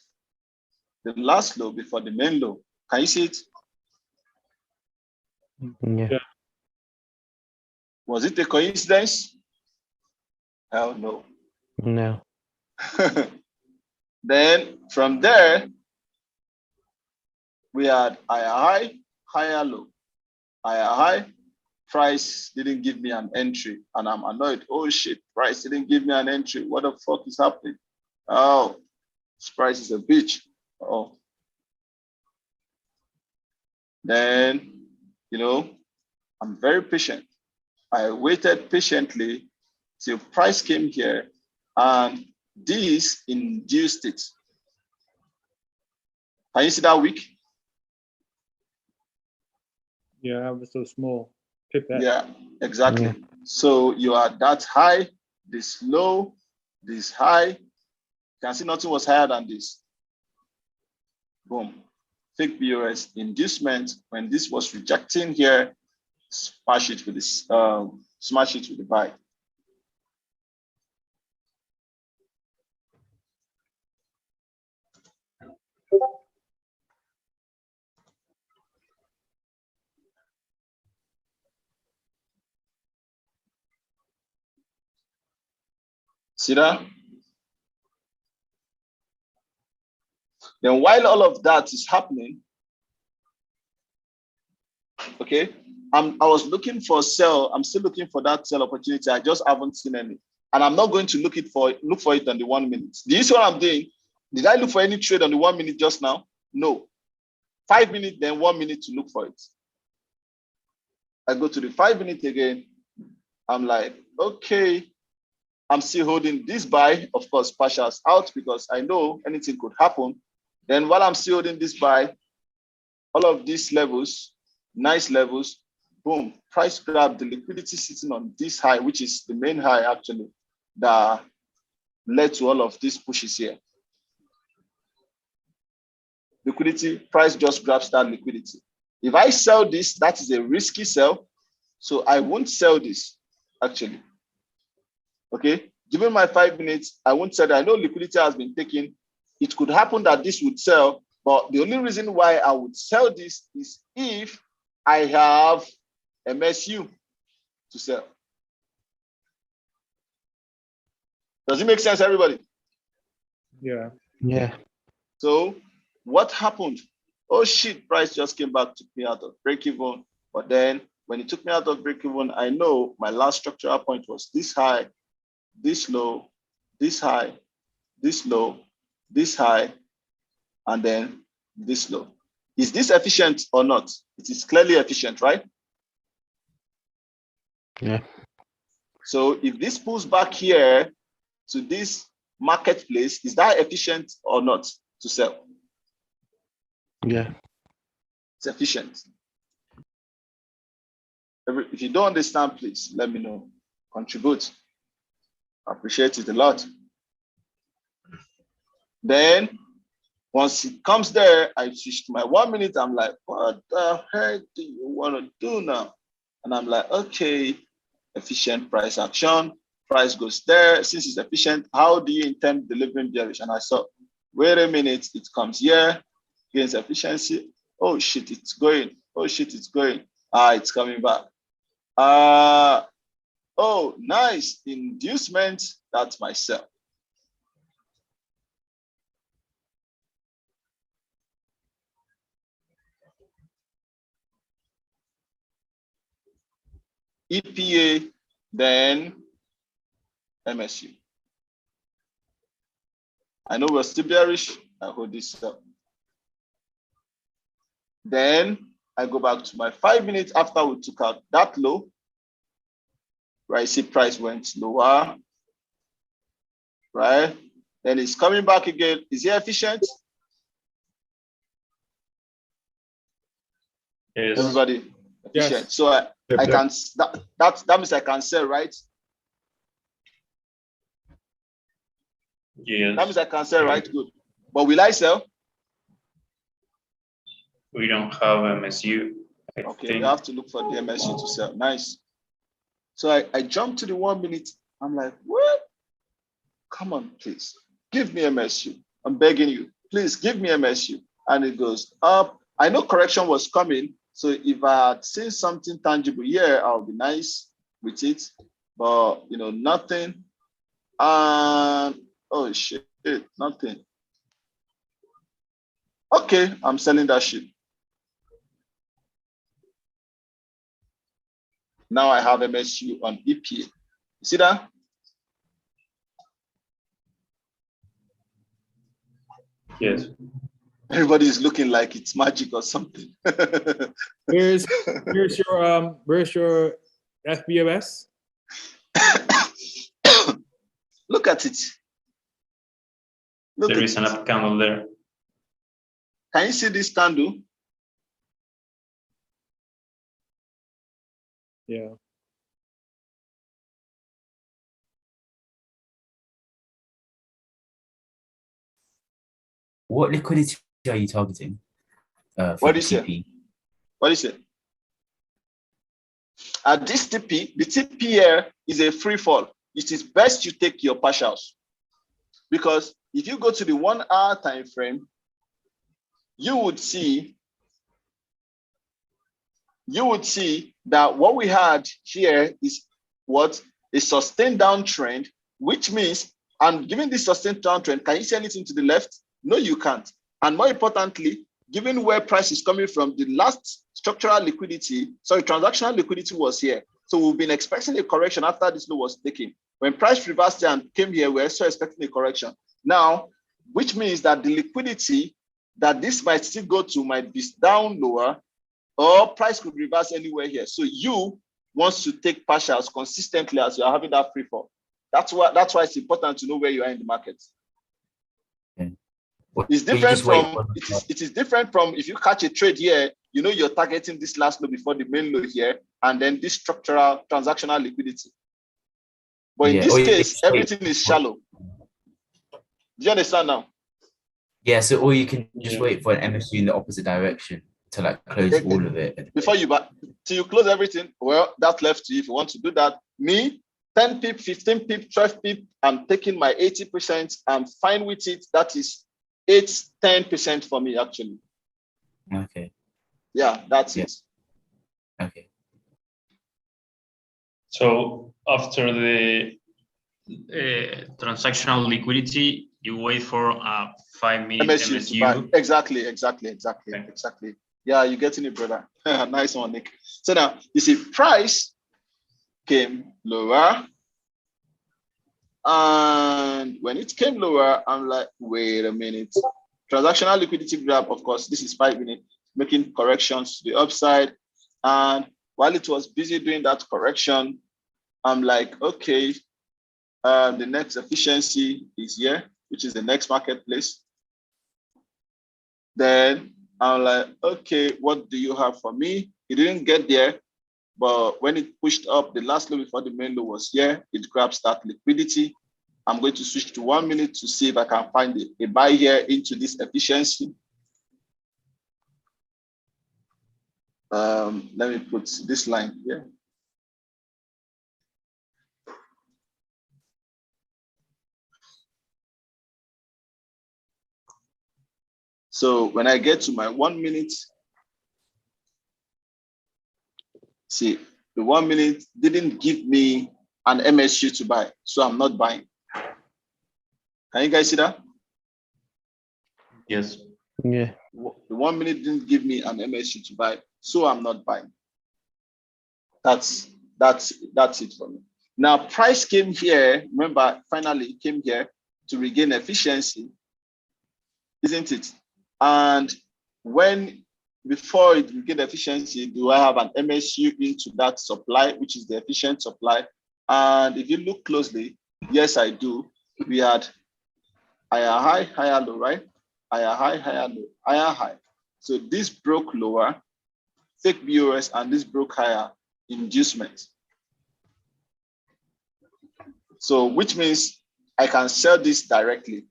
The last low before the main low. Can you see it? Yeah. Was it a coincidence? Hell no. No. Then from there, we had higher high, higher low, higher high. Price didn't give me an entry, and I'm annoyed. Oh shit, price didn't give me an entry. What the fuck is happening? Oh, this price is a bitch. Oh. Then, you know, I'm very patient. I waited patiently till price came here, and this induced it. Can you see that wick? Yeah, it was so small. Pick that. Yeah, exactly. Yeah. So you are that high, this low, this high. You can see nothing was higher than this. Boom. Fake BOS inducement. When this was rejecting here, smash it with this, smash it with the buy. See that? Then while all of that is happening, okay, I was looking for a sell. I'm still looking for that sell opportunity. I just haven't seen any. And I'm not going to look for it on the 1 minute. Do you see what I'm doing? Did I look for any trade on the 1 minute just now? No. 5 minutes, then 1 minute to look for it. I go to the 5 minute again. I'm like, okay, I'm still holding this buy. Of course, partials out because I know anything could happen. Then while I'm still holding this buy, all of these levels, nice levels, boom, price grab, the liquidity sitting on this high, which is the main high actually, that led to all of these pushes here. Liquidity, price just grabs that liquidity. If I sell this, that is a risky sell. So I won't sell this actually. Okay, given my 5 minutes, I won't sell that. I know liquidity has been taken. It could happen that this would sell, but the only reason why I would sell this is if I have MSU to sell. Does it make sense, everybody? Yeah. Yeah. So what happened? Oh shit, price just came back, took me out of break even. But then when it took me out of break even, I know my last structural point was this high, this low, this high, this low, this high, and then this low. Is this efficient or not? It is clearly efficient, right? Yeah. So if this pulls back here to this marketplace, is that efficient or not to sell? Yeah. It's efficient. If you don't understand, please let me know. Contribute. I appreciate it a lot. Then once it comes there, I switch to my 1 minute. I'm like, what the heck do you want to do now? And I'm like, okay, efficient price action. Price goes there. Since it's efficient, how do you intend delivering bearish? And I saw, wait a minute, it comes here, gains efficiency. Oh shit, it's going. Oh shit, it's going. It's coming back. Oh, nice inducement. That's my sell. EPA, then MSU. I know we're still bearish. I hold this up. Then I go back to my 5 minutes after we took out that low, where I see price went lower, right? Then it's coming back again. Is it efficient? Yes. Everybody, efficient. Yes. So I can, that means I can sell, right? Yes. That means I can sell, right? Good. But will I sell? We don't have MSU. I Okay, think. you have to look for the MSU to sell. Nice. So I jumped to the 1 minute. I'm like, what? come on, please, give me MSU. I'm begging you, please give me MSU. And it goes up. I know correction was coming. So if I had seen something tangible here, I'll be nice with it. But, you know, nothing. And, oh, shit, nothing. Okay, I'm selling that shit. Now I have MSU on EPA. You see that? Yes. Everybody is looking like it's magic or something. Where's your FBOS? Look at it. Look There at is an it. up candle there. Can you see this candle? Yeah. What liquidity are you targeting? For What the is it? TP? What is it? At this TP, the TP here is a free fall. It is best you take your partials, because if you go to the 1 hour time frame, you would see that what we had here is what? A sustained downtrend, which means, and given this sustained downtrend, can you see anything to the left? No, you can't. And more importantly, given where price is coming from, the last transactional liquidity was here. So we've been expecting a correction after this low was taken. When price reversed here and came here, we're also expecting a correction. Now, which means that the liquidity that this might still go to might be down lower, or price could reverse anywhere here. So you want to take partials consistently as you're having that free fall. That's why it's important to know where you are in the market. Okay. It's different from it is different from if you catch a trade here, you know you're targeting this last low before the main low here, and then this structural transactional liquidity. But in this case, everything is shallow. Do you understand now? Yeah, so or you can just wait for an MSU in the opposite direction to like close all of it. Before you buy, till you close everything, well, that's left to you if you want to do that. Me, 10 pip, 15 pip, 12 pip, I'm taking my 80%. I'm fine with it. That is 10% for me, actually. Okay. Yeah, that's it. Okay. So after the transactional liquidity, you wait for a 5-minute MSU to buy. MSU. Exactly. Yeah, you're getting it, brother. Nice one, Nick. So now you see price came lower. And when it came lower, I'm like, wait a minute. Transactional liquidity grab, of course, this is 5 minutes, making corrections to the upside. And while it was busy doing that correction, I'm like, okay, the next efficiency is here, which is the next marketplace. Then I'm like, okay, what do you have for me? It didn't get there, but when it pushed up, the last low before the main low was here, it grabs that liquidity. I'm going to switch to 1 minute to see if I can find a buy here into this efficiency. Let me put this line here. So when I get to my 1 minute, see, the 1 minute didn't give me an MSU to buy, so I'm not buying. Can you guys see that? Yes. Yeah. The 1 minute didn't give me an MSU to buy, so I'm not buying. That's it for me. Now, price came here, remember, finally came here to regain efficiency, isn't it? And before it regained efficiency, do I have an MSU into that supply, which is the efficient supply? And if you look closely, yes, I do. We had higher high, higher low, right? Higher high, higher low, higher high. So this broke lower, fake BOS, and this broke higher, inducement. So which means I can sell this directly.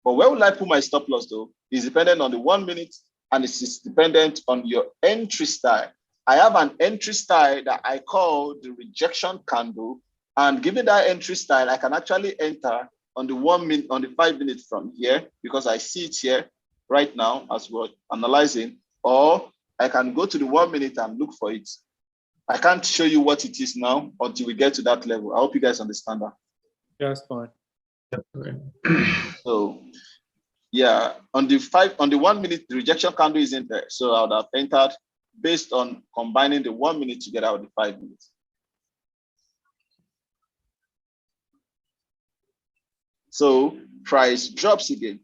But where will I put my stop loss though? Is dependent on the 1 minute, and it is dependent on your entry style. I have an entry style that I call the rejection candle. And given that entry style, I can actually enter on the 1 minute, on the 5 minutes from here, because I see it here right now as we're analyzing, or I can go to the 1 minute and look for it. I can't show you what it is now until we get to that level. I hope you guys understand that. Yeah, that's fine. So yeah, on the 1 minute, the rejection candle isn't there. So I would have entered based on combining the 1 minute together with the 5 minutes. So price drops again.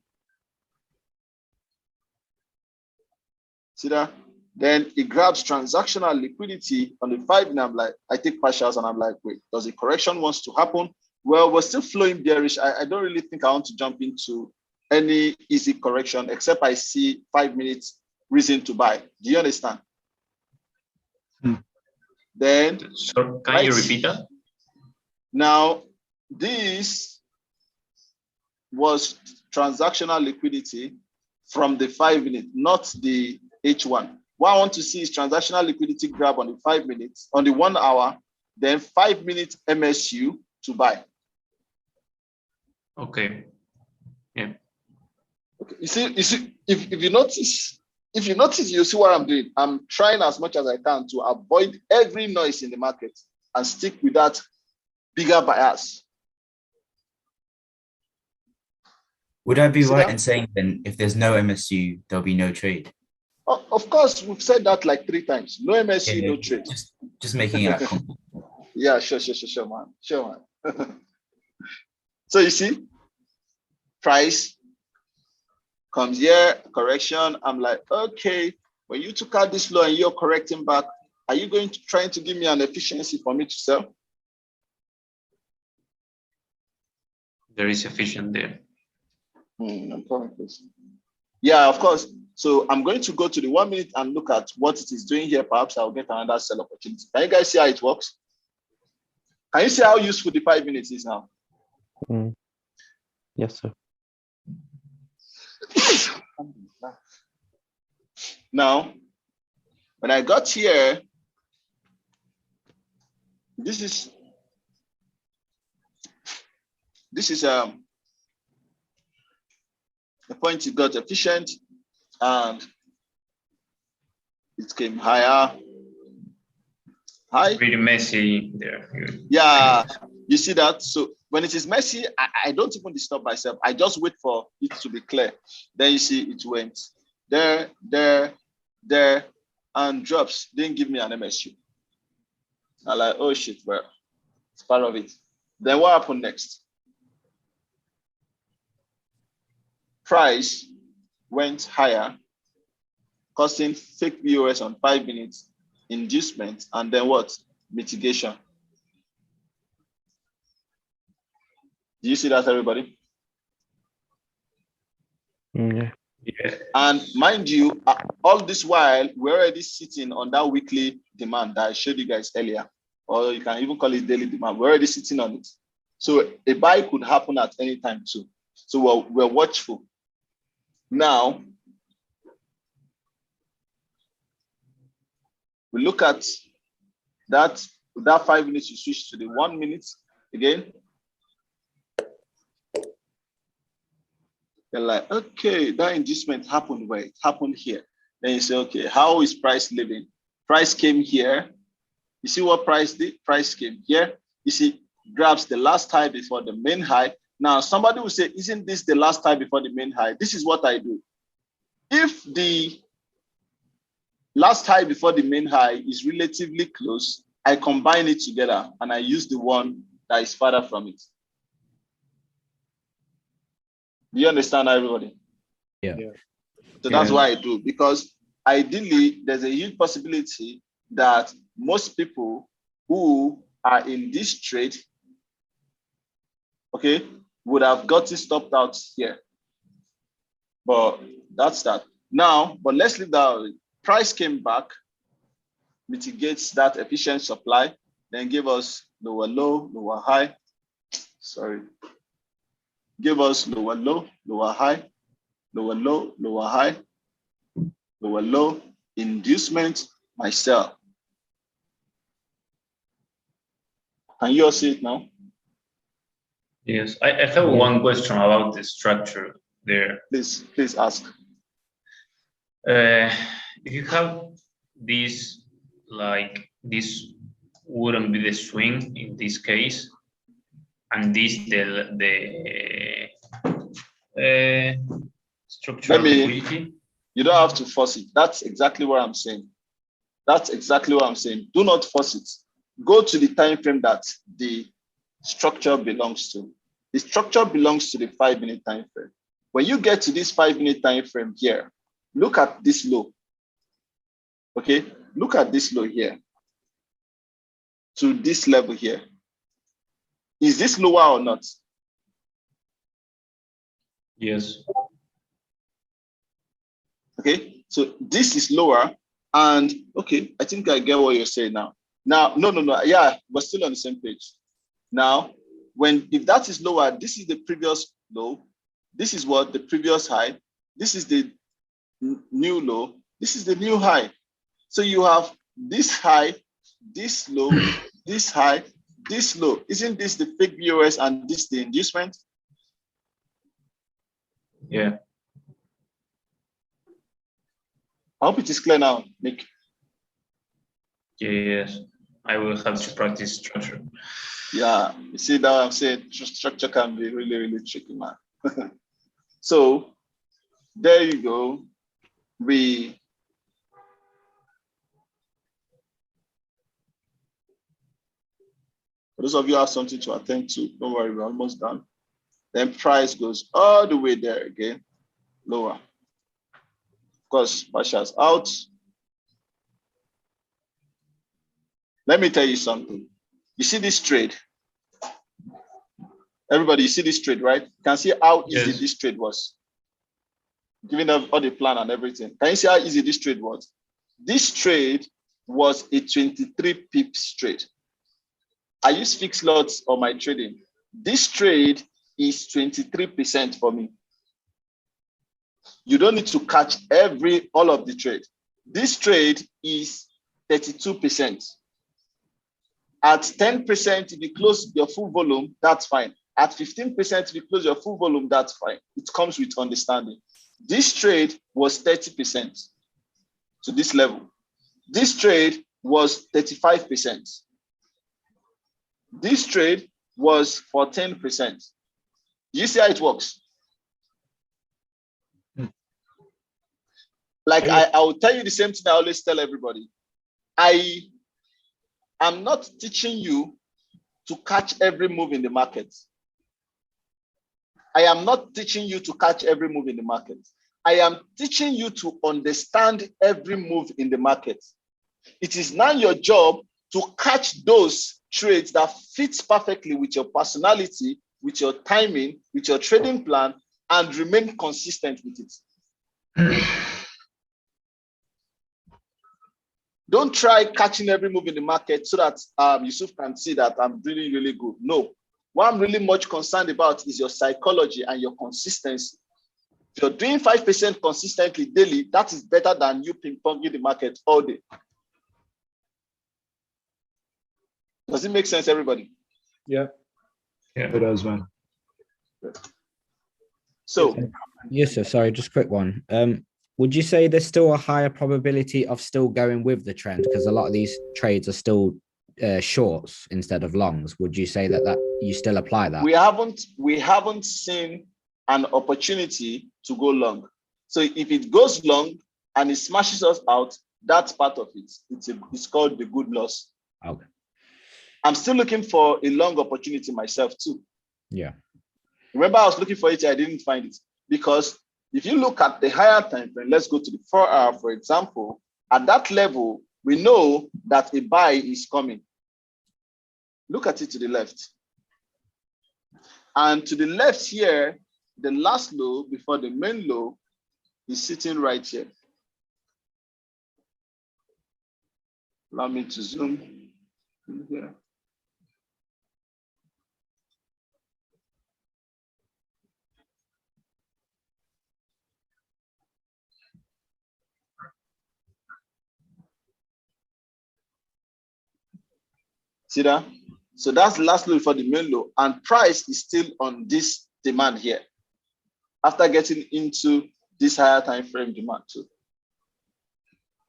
See that? Then it grabs transactional liquidity on the 5 minute. I'm like, I take partials and I'm like, wait, does the correction wants to happen? Well, we're still flowing bearish. I don't really think I want to jump into any easy correction, except I see 5 minutes reason to buy. Do you understand? Then, so can you repeat that? Now, this was transactional liquidity from the 5 minute, not the H1. What I want to see is transactional liquidity grab on the 5 minutes, on the 1 hour, then 5 minute MSU to buy. Okay. Yeah. Okay. You see, if you notice, you see what I'm doing. I'm trying as much as I can to avoid every noise in the market and stick with that bigger bias. Would I be See right that? in saying then if there's no MSU, there'll be no trade? Of course, we've said that like 3 times. No MSU, Yeah, no trade. just making it Yeah, sure, man. Sure, man. So you see, price comes here, correction. I'm like, okay, when you took out this low and you're correcting back, are you going to trying to give me an efficiency for me to sell? There is efficient there. I'm coming, please. Yeah, of course. So I'm going to go to the 1 minute and look at what it is doing here. Perhaps I'll get another sell opportunity. Can you guys see how it works? Can you see how useful the 5 minutes is now? Yes, sir. Now, when I got here, this is the point it got efficient and it came higher. High. Pretty messy there. Yeah, you see that? So when it is messy, I don't even disturb myself. I just wait for it to be clear. Then you see it went there, and drops. Didn't give me an MSU. I'm like, oh shit, well, it's part of it. Then what happened next? Price went higher, causing fake VOS on 5 minutes, inducement, and then what? Mitigation. Do you see that, everybody? Yeah. And mind you, all this while, we're already sitting on that weekly demand that I showed you guys earlier, or you can even call it daily demand. We're already sitting on it. So a buy could happen at any time too. So we're watchful. Now, we look at that 5 minutes, you switch to the 1 minute again. You're like, okay, that inducement happened where? It happened here. Then you say, okay, how is price living? Price came here. You see what price did? Price came here. You see, grabs the last high before the main high. Now, somebody will say, isn't this the last high before the main high? This is what I do. If the last high before the main high is relatively close, I combine it together and I use the one that is farther from it. Do you understand, everybody? Yeah. So that's why I do, because ideally, there's a huge possibility that most people who are in this trade, okay, would have gotten stopped out here. But that's that. Now, but let's leave that. Price came back, mitigates that efficient supply, then give us lower low, lower high. Sorry. Give us lower low, lower high, lower low, lower high, lower low, inducement, my sell. Can you all see it now? Yes, I have one question about the structure there. Please ask. If you have this, like this wouldn't be the swing in this case, and this the structure liquidity. You don't have to force it. That's exactly what I'm saying. That's exactly what I'm saying. Do not force it. Go to the time frame that the structure belongs to. The structure belongs to the 5-minute time frame. When you get to this 5-minute time frame here, look at this low. Okay, look at this low here to this level here. Is this lower or not? Yes. Okay, so this is lower, and okay, I think I get what you're saying now. Now, no, yeah, we're still on the same page. Now, if that is lower, this is the previous low. This is what the previous high. This is the new low. This is the new high. So you have this high, this low, this high, this low. Isn't this the fake BOS and this the inducement? Yeah. I hope it is clear now, Nick. Yes, I will have to practice structure. Yeah, you see that I'm saying structure can be really, really tricky, man. So there you go. For those of you who have something to attend to, don't worry, we're almost done. Then price goes all the way there again, lower. Of course, Pasha's out. Let me tell you something. You see this trade? Everybody, you see this trade, right? You can see how easy this trade was. Giving them all the plan and everything. Can you see how easy this trade was? This trade was a 23 pips trade. I use fixed lots on my trading. This trade is 23% for me. You don't need to catch all of the trade. This trade is 32%. At 10%, if you close your full volume, that's fine. At 15%, if you close your full volume, that's fine. It comes with understanding. This trade was 30% to this level. This trade was 35%. This trade was for 10%. You see how it works? Like I will tell you the same thing I always tell everybody. I am not teaching you to catch every move in the market. I am not teaching you to catch every move in the market. I am teaching you to understand every move in the market. It is now your job to catch those trades that fits perfectly with your personality, with your timing, with your trading plan, and remain consistent with it. Don't try catching every move in the market so that Yusuf can see that I'm really, really good. No. What I'm really much concerned about is your psychology and your consistency. If you're doing 5% consistently daily, that is better than you ping-ponging the market all day. Does it make sense, everybody? Yeah. It does, man. So, yes, sir. Sorry, just a quick one. Would you say there's still a higher probability of still going with the trend because a lot of these trades are still shorts instead of longs? Would you say that you still apply that? We haven't seen an opportunity to go long. So if it goes long and it smashes us out, that's part of it. It's called the good loss. Okay. I'm still looking for a long opportunity myself too. Yeah. Remember, I was looking for it, I didn't find it. Because if you look at the higher time frame, let's go to the 4-hour, for example, at that level, we know that a buy is coming. Look at it to the left. And to the left here, the last low before the main low is sitting right here. Allow me to zoom in here. See that? So that's the last low before the main low, and price is still on this demand here after getting into this higher time frame demand too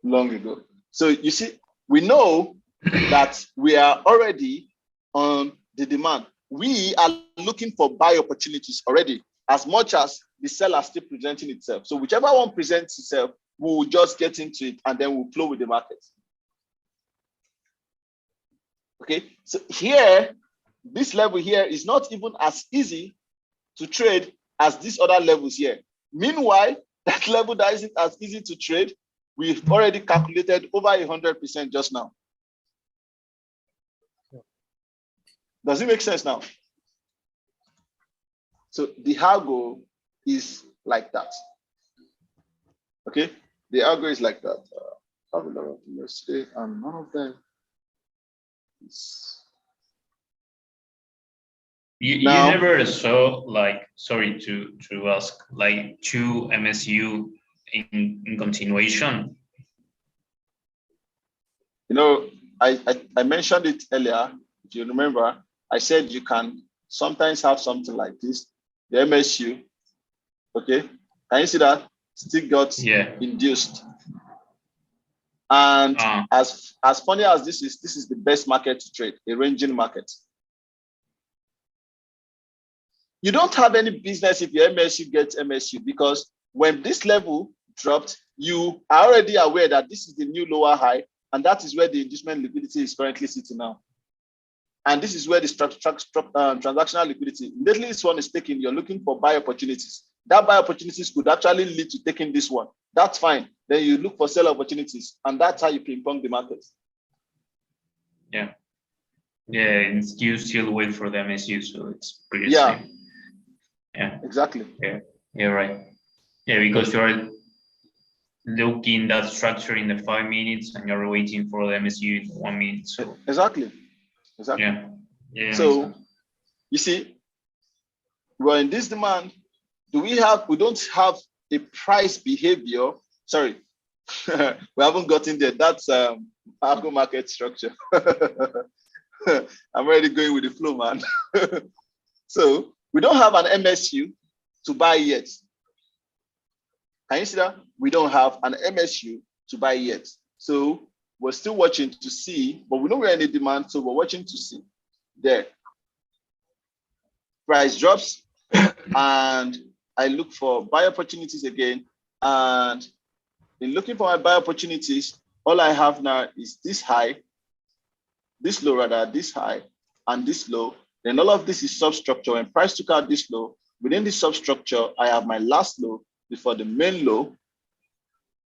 long ago. So you see, we know that we are already on the demand. We are looking for buy opportunities already, as much as the seller is still presenting itself. So whichever one presents itself, we will just get into it and then we'll flow with the market. Okay, so here, this level here is not even as easy to trade as these other levels here. Meanwhile, that level that isn't as easy to trade, we've already calculated over 100% just now. Does it make sense now? So the algo is like that. Okay, the algo is like that. I have a lot of them yesterday, and none of them is. You never saw, like, sorry to ask, like 2 MSU in continuation? You know, I mentioned it earlier. If you remember, I said you can sometimes have something like this, the MSU. Okay, can you see that? Still got induced. And as funny as this is the best market to trade, a ranging market. You don't have any business if your MSU gets MSU, because when this level dropped, you are already aware that this is the new lower high, and that is where the inducement liquidity is currently sitting now. And this is where the transactional liquidity, immediately this one is taken, you're looking for buy opportunities. That buy opportunities could actually lead to taking this one. That's fine. Then you look for sell opportunities, and that's how you ping pong the market. Yeah. Yeah, and you still wait for the MSU, so it's pretty safe. Yeah. Exactly. Yeah. Yeah, right. Yeah, because you're looking that structure in the 5 minutes and you're waiting for the MSU in 1 minute. So exactly. Yeah. Yeah. So you see, we're in this demand. We don't have a price behavior. Sorry, we haven't gotten there. That's Algo market structure. I'm already going with the flow, man. So we don't have an MSU to buy yet. Can you see that? We don't have an MSU to buy yet. So we're still watching to see, but we know we're in the demand, so we're watching to see. There. Price drops, and I look for buy opportunities again. And in looking for my buy opportunities, all I have now is this high, this low rather, this high, and this low. Then all of this is substructure. When price took out this low, within this substructure, I have my last low before the main low.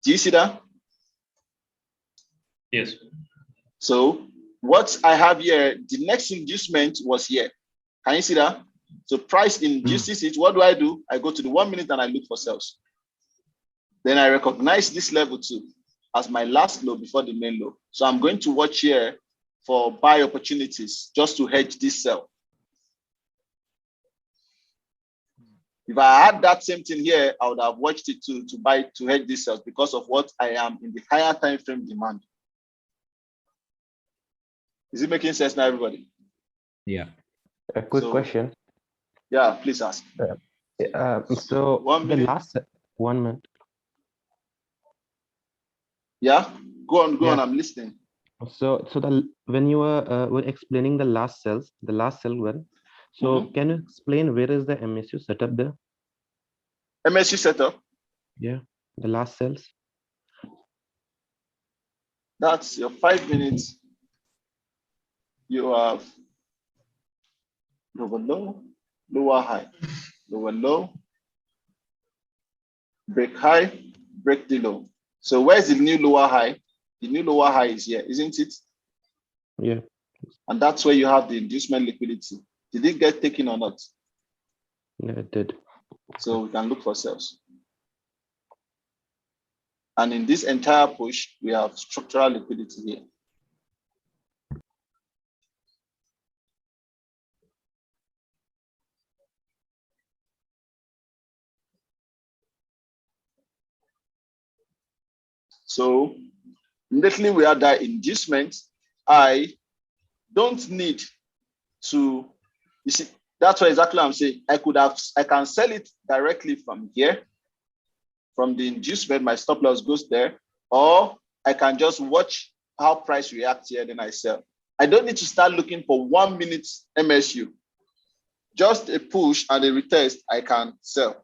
Do you see that? Yes. So what I have here, the next inducement was here. Can you see that? So price induces it. What do? I go to the 1 minute and I look for sales. Then I recognize this level too as my last low before the main low. So I'm going to watch here for buy opportunities just to hedge this sell. If I had that same thing here, I would have watched it to hedge this sell because of what I am in the higher time frame demand. Is it making sense now, everybody? Yeah. A quick question. Yeah, please ask. So 1 minute. the last 1 minute. Yeah, go on. I'm listening. So when you were explaining the last sell one. So can you explain where is the MSU setup there? MSU setup? Yeah, the last cells. That's your 5 minutes. You have lower low, lower high, lower low, break high, break the low. So where's the new lower high? The new lower high is here, isn't it? Yeah. And that's where you have the inducement liquidity. Did it get taken or not? Yeah, it did. So we can look for sales. And in this entire push, we have structural liquidity here. So immediately we have that inducement. I don't need to, you see, that's what exactly I'm saying. I can sell it directly from here, from the inducement, my stop loss goes there, or I can just watch how price reacts here, then I sell. I don't need to start looking for 1 minute MSU. Just a push and a retest, I can sell.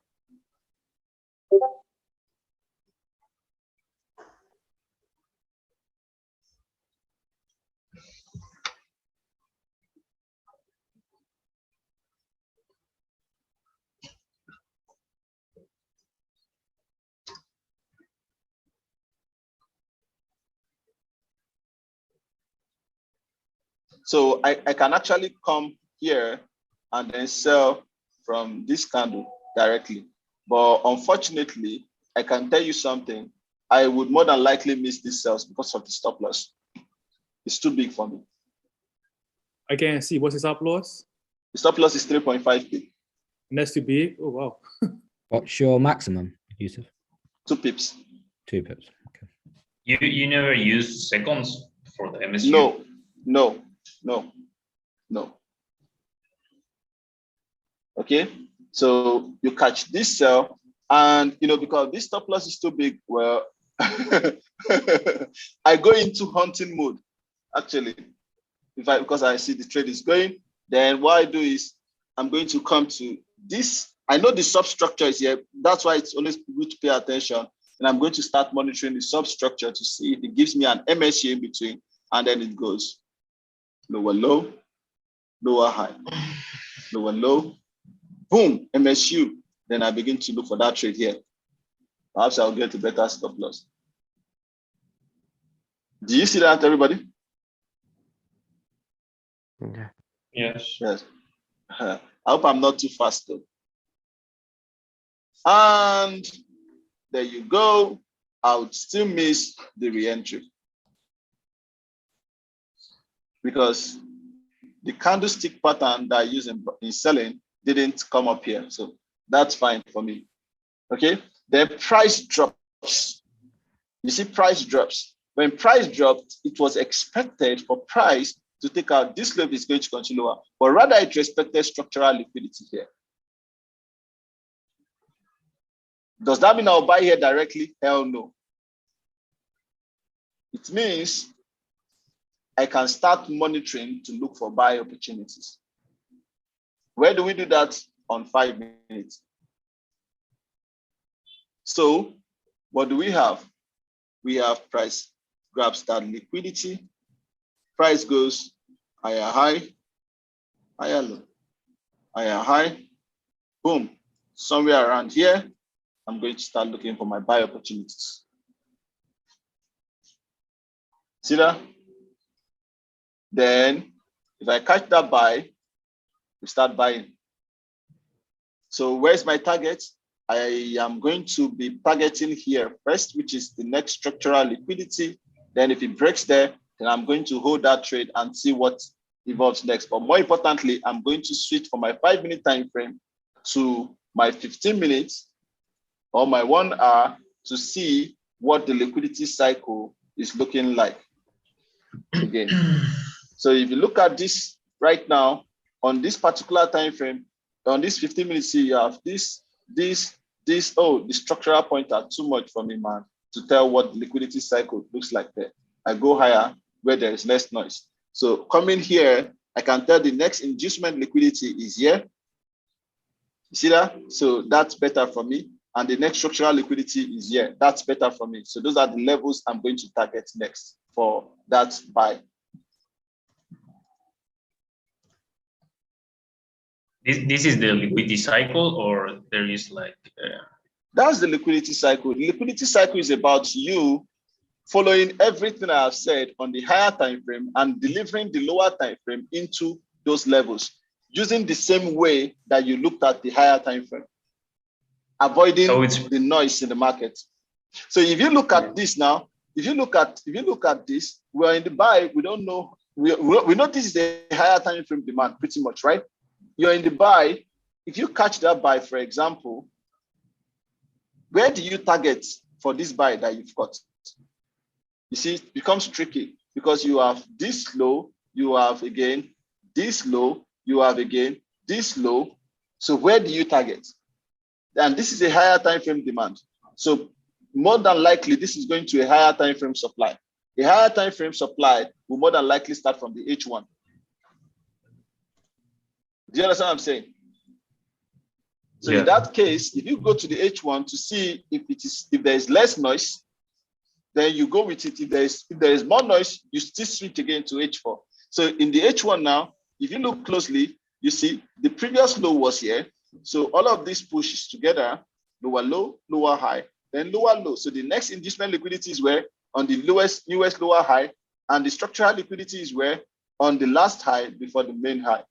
So I can actually come here and then sell from this candle directly. But unfortunately, I can tell you something. I would more than likely miss these sales because of the stop loss. It's too big for me. I can't see. What's the stop loss? The stop loss is 3.5p. And that's too big? Oh, wow. What's your maximum, Yusuf? 2 pips. 2 pips. Okay. You never use seconds for the MSU? No. Okay, so you catch this sell, and because this stop loss is too big, well, I go into hunting mode. Actually, because I see the trade is going, then what I do is I'm going to come to this. I know the substructure is here. That's why it's always good to pay attention. And I'm going to start monitoring the substructure to see if it gives me an MSU in between, and then it goes lower low, lower high, lower low, boom, MSU. Then I begin to look for that trade here. Perhaps I'll get a better stop loss. Do you see that, everybody? Yeah. Yes. Yes. I hope I'm not too fast though. And there you go. I would still miss the re-entry because the candlestick pattern that I use in selling didn't come up here. So that's fine for me. Okay. Then price drops. You see, price drops. When price dropped, it was expected for price to take out this level is going to continue lower, but rather it respected structural liquidity here. Does that mean I'll buy here directly? Hell no. It means I can start monitoring to look for buy opportunities. Where do we do that? On 5 minutes. So what do we have? We have price grabs that liquidity. Price goes higher high, higher low, higher high, boom. Somewhere around here, I'm going to start looking for my buy opportunities. See that? Then if I catch that buy, we start buying. So where's my target? I am going to be targeting here first, which is the next structural liquidity. Then if it breaks there, then I'm going to hold that trade and see what evolves next. But more importantly, I'm going to switch from my 5-minute time frame to my 15 minutes or my 1 hour to see what the liquidity cycle is looking like again. So if you look at this right now, on this particular time frame, on this 15 minutes, you have this. Oh, the structural points are too much for me, man, to tell what the liquidity cycle looks like there. I go higher where there is less noise. So coming here, I can tell the next inducement liquidity is here. You see that? So that's better for me. And the next structural liquidity is here. That's better for me. So those are the levels I'm going to target next for that buy. This is the liquidity cycle, or there is like... That's the liquidity cycle. The liquidity cycle is about you following everything I have said on the higher time frame and delivering the lower time frame into those levels using the same way that you looked at the higher time frame, avoiding the noise in the market. So if you look at this now, if you look at this, we're in the buy. We don't know. We know this is the higher time frame demand pretty much, right? You're in the buy. If you catch that buy, for example, where do you target for this buy that you've got? You see, it becomes tricky because you have this low, you have again this low, you have again this low. So where do you target? And this is a higher time frame demand. So more than likely, this is going to a higher time frame supply. A higher time frame supply will more than likely start from the H1. Do you understand what I'm saying? So in that case, if you go to the H1 to see if there is less noise, then you go with it. If there is more noise, you still switch again to H4. So in the H1 now, if you look closely, you see the previous low was here. So all of these pushes together, lower low, lower high, then lower low. So the next inducement liquidity is where on the newest lower high, and the structural liquidity is where on the last high before the main high.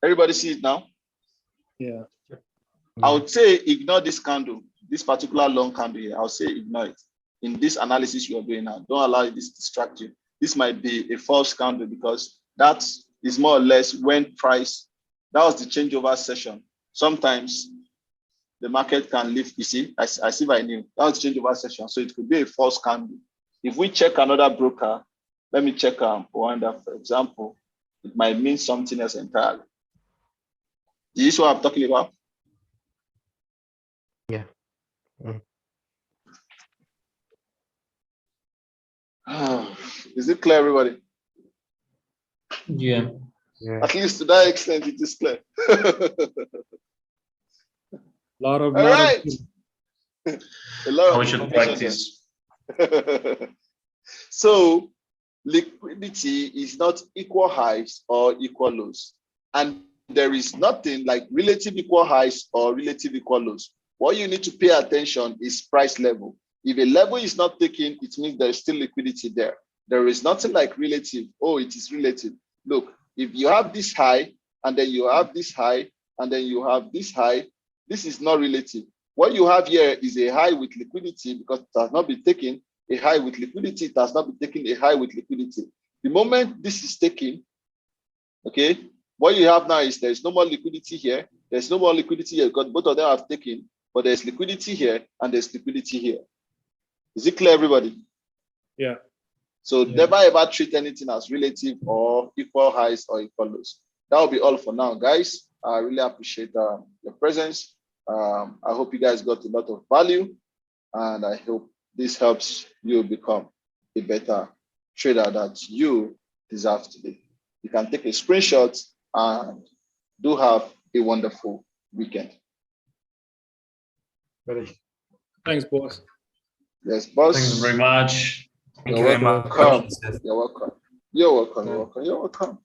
Everybody see it now? Yeah. I would say ignore this candle, this particular long candle here. I'll say ignore it. In this analysis you are doing now, don't allow this to distract you. This might be a false candle because that is more or less when price, that was the changeover session. Sometimes the market can lift, you see, I see by new, that was the changeover session. So it could be a false candle. If we check another broker, let me check Rwanda, for example, it might mean something else entirely. Is this what I'm talking about? Yeah. Mm. Is it clear, everybody? Yeah. Yeah. At least to that extent, it is clear. All right. A lot How of we should information practice. So liquidity is not equal highs or equal lows. And there is nothing like relative equal highs or relative equal lows. What you need to pay attention is price level. If a level is not taken, it means there is still liquidity there. There is nothing like relative. Oh, it is relative. Look, if you have this high, and then you have this high, and then you have this high, this is not relative. What you have here is a high with liquidity because it has not been taken. A high with liquidity, it has not been taken. A high with liquidity. The moment this is taken, okay, what you have now is there's no more liquidity here. There's no more liquidity here because both of them have taken, but there's liquidity here and there's liquidity here. Is it clear, everybody? Yeah. So never ever treat anything as relative or equal highs or equal lows. That will be all for now, guys. I really appreciate your presence. I hope you guys got a lot of value, and I hope this helps you become a better trader that you deserve to be. You can take a screenshot and do have a wonderful weekend. Ready? Thanks, boss. Yes, boss. Thank you very much. You're welcome. You're welcome. You're welcome. You're welcome. You're welcome.